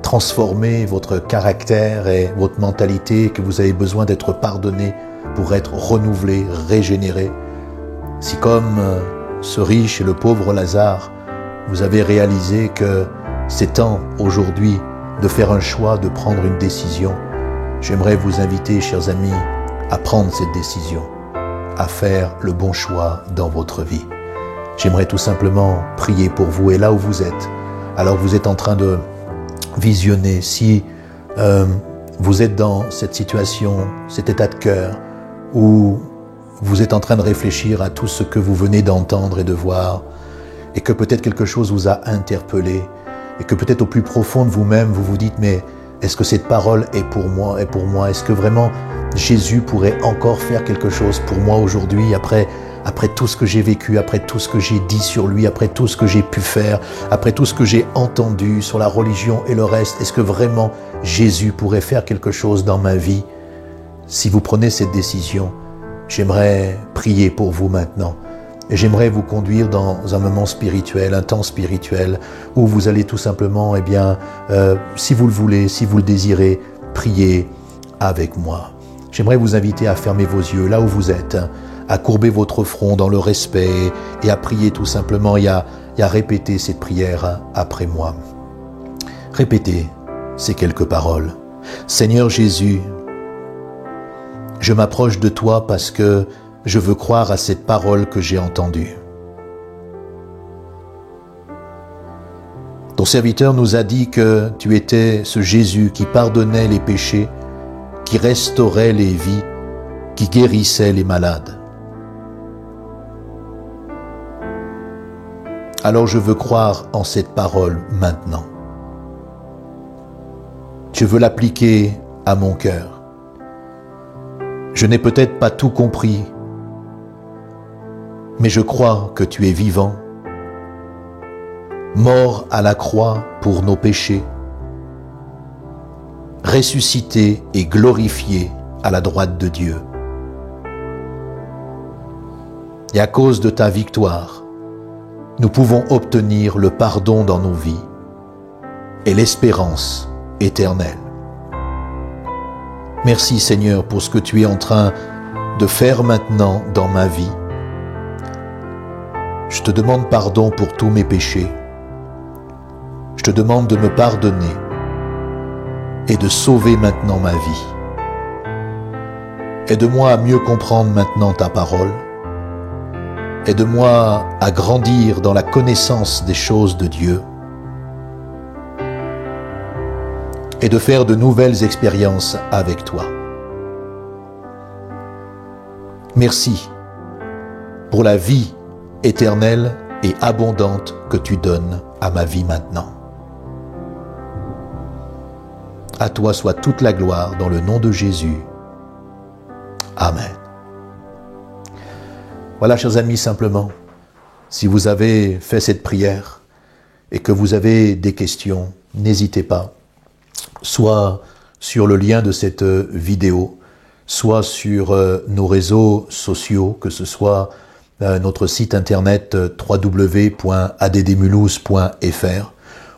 transformer votre caractère et votre mentalité, que vous avez besoin d'être pardonné pour être renouvelé, régénéré, si comme ce riche et le pauvre Lazare, vous avez réalisé que c'est temps aujourd'hui de faire un choix, de prendre une décision. J'aimerais vous inviter, chers amis, à prendre cette décision, à faire le bon choix dans votre vie. J'aimerais tout simplement prier pour vous. Et là où vous êtes, alors vous êtes en train de visionner, si vous êtes dans cette situation, cet état de cœur, où vous êtes en train de réfléchir à tout ce que vous venez d'entendre et de voir, et que peut-être quelque chose vous a interpellé, et que peut-être au plus profond de vous-même, vous vous dites, mais est-ce que cette parole est pour moi, Est-ce que vraiment Jésus pourrait encore faire quelque chose pour moi aujourd'hui, après tout ce que j'ai vécu, après tout ce que j'ai dit sur lui, après tout ce que j'ai pu faire, après tout ce que j'ai entendu sur la religion et le reste, est-ce que vraiment Jésus pourrait faire quelque chose dans ma vie? Si vous prenez cette décision, j'aimerais prier pour vous maintenant Et j'aimerais vous conduire dans un moment spirituel, un temps spirituel, où vous allez tout simplement, eh bien, si vous le voulez, si vous le désirez, prier avec moi. J'aimerais vous inviter à fermer vos yeux là où vous êtes, à courber votre front dans le respect et à prier tout simplement et à répéter cette prière après moi. Répétez ces quelques paroles. Seigneur Jésus, je m'approche de toi parce que je veux croire à cette parole que j'ai entendue. Ton serviteur nous a dit que tu étais ce Jésus qui pardonnait les péchés, qui restaurait les vies, qui guérissait les malades. Alors je veux croire en cette parole maintenant. Je veux l'appliquer à mon cœur. Je n'ai peut-être pas tout compris, mais je crois que tu es vivant, mort à la croix pour nos péchés, ressuscité et glorifié à la droite de Dieu. Et à cause de ta victoire, nous pouvons obtenir le pardon dans nos vies et l'espérance éternelle. Merci Seigneur pour ce que tu es en train de faire maintenant dans ma vie. Je te demande pardon pour tous mes péchés. Je te demande de me pardonner et de sauver maintenant ma vie. Aide-moi à mieux comprendre maintenant ta parole. Aide-moi à grandir dans la connaissance des choses de Dieu et de faire de nouvelles expériences avec toi. Merci pour la vie éternelle et abondante que tu donnes à ma vie maintenant. À toi soit toute la gloire dans le nom de Jésus. Amen. Voilà, chers amis, simplement, si vous avez fait cette prière et que vous avez des questions, n'hésitez pas, soit sur le lien de cette vidéo, soit sur nos réseaux sociaux, que ce soit notre site internet www.addmulhouse.fr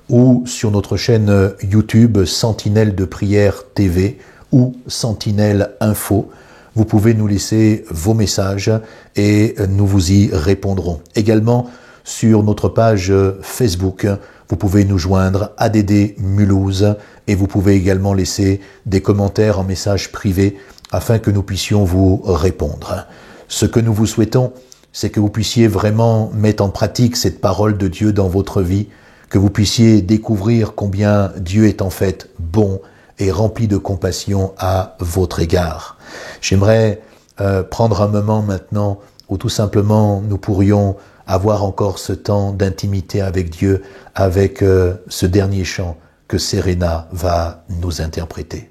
ou sur notre chaîne YouTube Sentinelle de Prière TV ou Sentinelle Info. Vous pouvez nous laisser vos messages et nous vous y répondrons. Également sur notre page Facebook, vous pouvez nous joindre ADD Mulhouse et vous pouvez également laisser des commentaires en message privé afin que nous puissions vous répondre. Ce que nous vous souhaitons, c'est que vous puissiez vraiment mettre en pratique cette parole de Dieu dans votre vie, que vous puissiez découvrir combien Dieu est en fait bon et rempli de compassion à votre égard. J'aimerais prendre un moment maintenant où tout simplement nous pourrions avoir encore ce temps d'intimité avec Dieu, avec ce dernier chant que Serena va nous interpréter.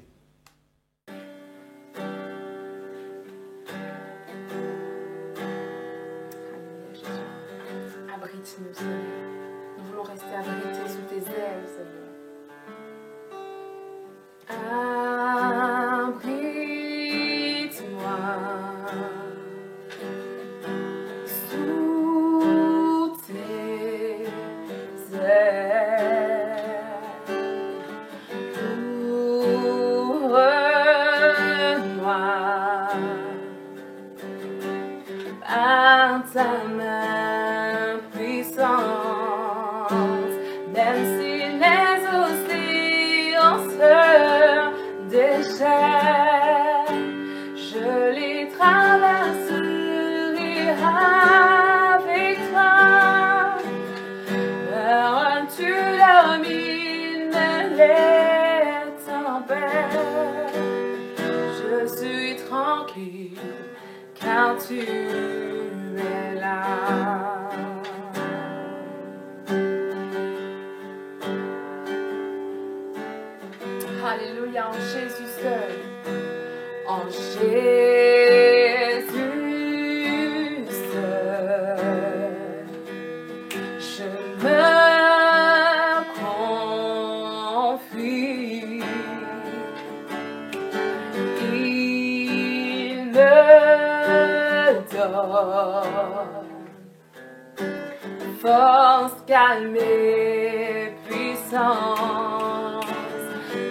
Abrite-nous, Seigneur. Nous voulons rester abrités sous tes ailes, Seigneur. Abrite-moi sous tes ailes. Couvre-moi par ta main puissante, même si les océans se déchaînent, je les traverserai avec toi. Tu domines les tempêtes, je suis tranquille car tu es là. Alléluia, en Jésus seul, en Jésus seul, je me confie. Il me donne force, calmer, puissance.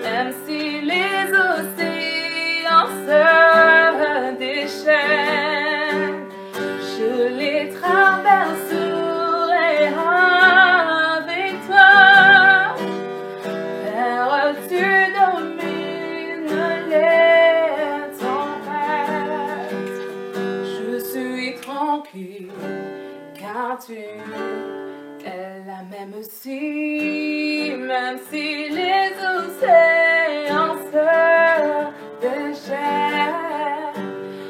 Même si les océans se déchaînent, je les traverserai avec toi. Père, tu domines les tempêtes. Je suis tranquille car tu es la même si, même si les océans se déchaînent,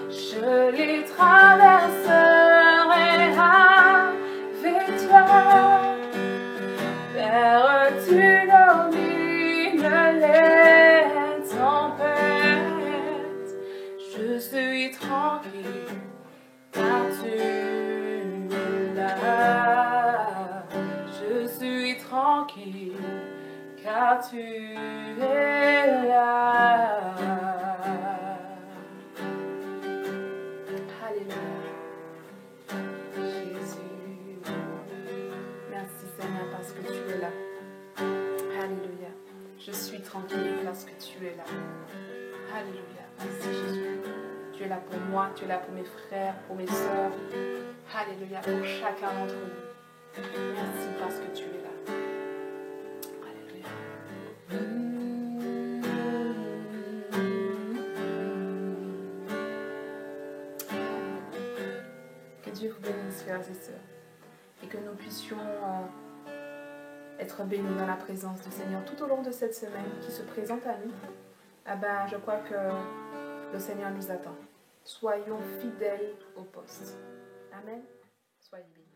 je les traverserai avec toi. Père, tu domines les tempêtes. Je suis tranquille car tu es là. Je suis tranquille car tu es là. Alléluia. Jésus. Merci Seigneur parce que tu es là. Alléluia. Je suis tranquille parce que tu es là. Alléluia. Merci Jésus. Tu es là pour moi, tu es là pour mes frères, pour mes sœurs. Alléluia. Pour chacun d'entre nous. Merci parce que tu es là. Alléluia. Que Dieu vous bénisse, frères et sœurs, et que nous puissions être bénis dans la présence du Seigneur tout au long de cette semaine qui se présente à nous. Je crois que le Seigneur nous attend. Soyons fidèles au poste. Amen. Soyez bénis.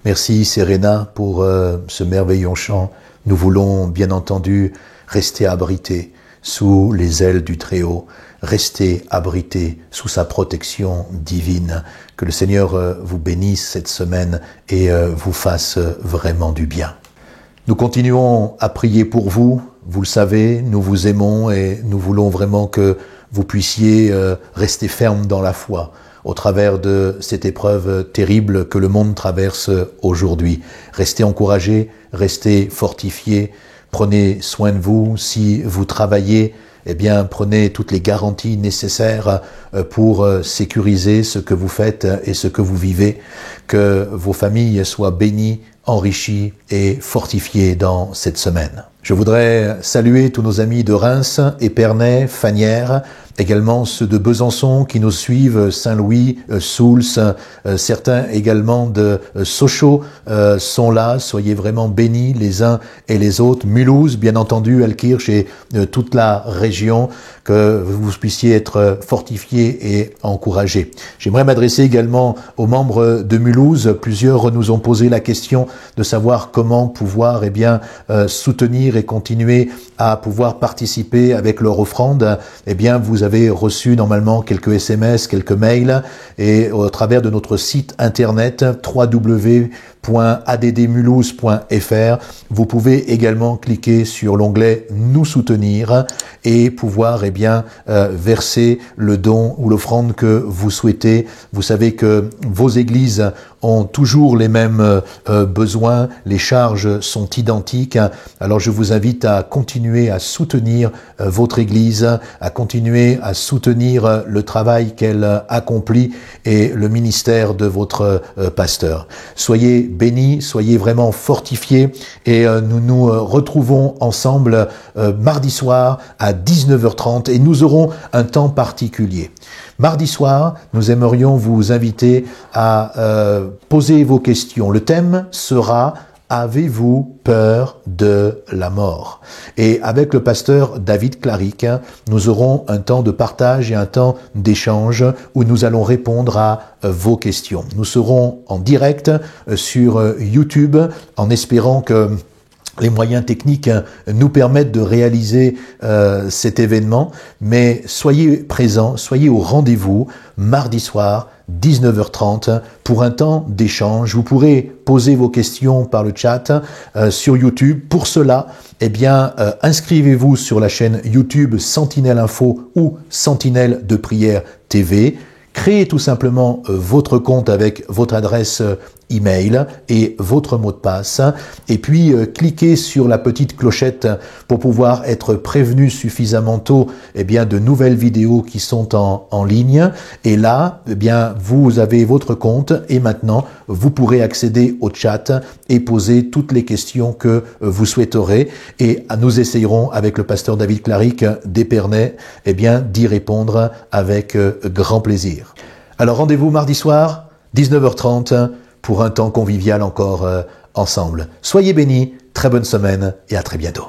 Merci Serena pour ce merveilleux chant. Nous voulons bien entendu rester abrités sous les ailes du Très-Haut, rester abrités sous sa protection divine. Que le Seigneur vous bénisse cette semaine et vous fasse vraiment du bien. Nous continuons à prier pour vous. Vous le savez, nous vous aimons et nous voulons vraiment que vous puissiez rester ferme dans la foi au travers de cette épreuve terrible que le monde traverse aujourd'hui. Restez encouragés, restez fortifiés, prenez soin de vous. Si vous travaillez, eh bien, prenez toutes les garanties nécessaires pour sécuriser ce que vous faites et ce que vous vivez. Que vos familles soient bénies, enrichies et fortifiées dans cette semaine. Je voudrais saluer tous nos amis de Reims, Épernay, Fagnières, également ceux de Besançon qui nous suivent, Saint-Louis, Souls, certains également de Sochaux sont là. Soyez vraiment bénis les uns et les autres. Mulhouse, bien entendu, Alkirch et toute la région, que vous puissiez être fortifiés et encouragés. J'aimerais m'adresser également aux membres de Mulhouse. Plusieurs nous ont posé la question de savoir comment pouvoir soutenir et continuer à pouvoir participer avec leur offrande. Eh bien, vous avez reçu normalement quelques SMS, quelques mails, et au travers de notre site internet www.addmulhouse.fr, vous pouvez également cliquer sur l'onglet Nous soutenir et pouvoir verser le don ou l'offrande que vous souhaitez. Vous savez que vos églises ont toujours les mêmes besoins, les charges sont identiques. Alors je vous invite à continuer à soutenir votre église, à continuer à soutenir le travail qu'elle accomplit et le ministère de votre pasteur. Soyez bénis, soyez vraiment fortifiés et nous nous retrouvons ensemble mardi soir à 19h30 et nous aurons un temps particulier. Mardi soir, nous aimerions vous inviter à poser vos questions. Le thème sera « Avez-vous peur de la mort ?» Et avec le pasteur David Claric, nous aurons un temps de partage et un temps d'échange où nous allons répondre à vos questions. Nous serons en direct sur YouTube en espérant que les moyens techniques nous permettent de réaliser cet événement, mais soyez présents, soyez au rendez-vous mardi soir, 19h30, pour un temps d'échange. Vous pourrez poser vos questions par le chat sur YouTube. Pour cela, inscrivez-vous sur la chaîne YouTube Sentinelle Info ou Sentinelle de Prière TV. Créez tout simplement votre compte avec votre adresse email et votre mot de passe, et puis cliquez sur la petite clochette pour pouvoir être prévenu suffisamment tôt de nouvelles vidéos qui sont en ligne, et là vous avez votre compte et maintenant vous pourrez accéder au chat et poser toutes les questions que vous souhaiterez, et nous essayerons avec le pasteur David Claric d'Épernay d'y répondre avec grand plaisir. Alors rendez-vous mardi soir 19h30 pour un temps convivial encore ensemble. Soyez bénis, très bonne semaine et à très bientôt.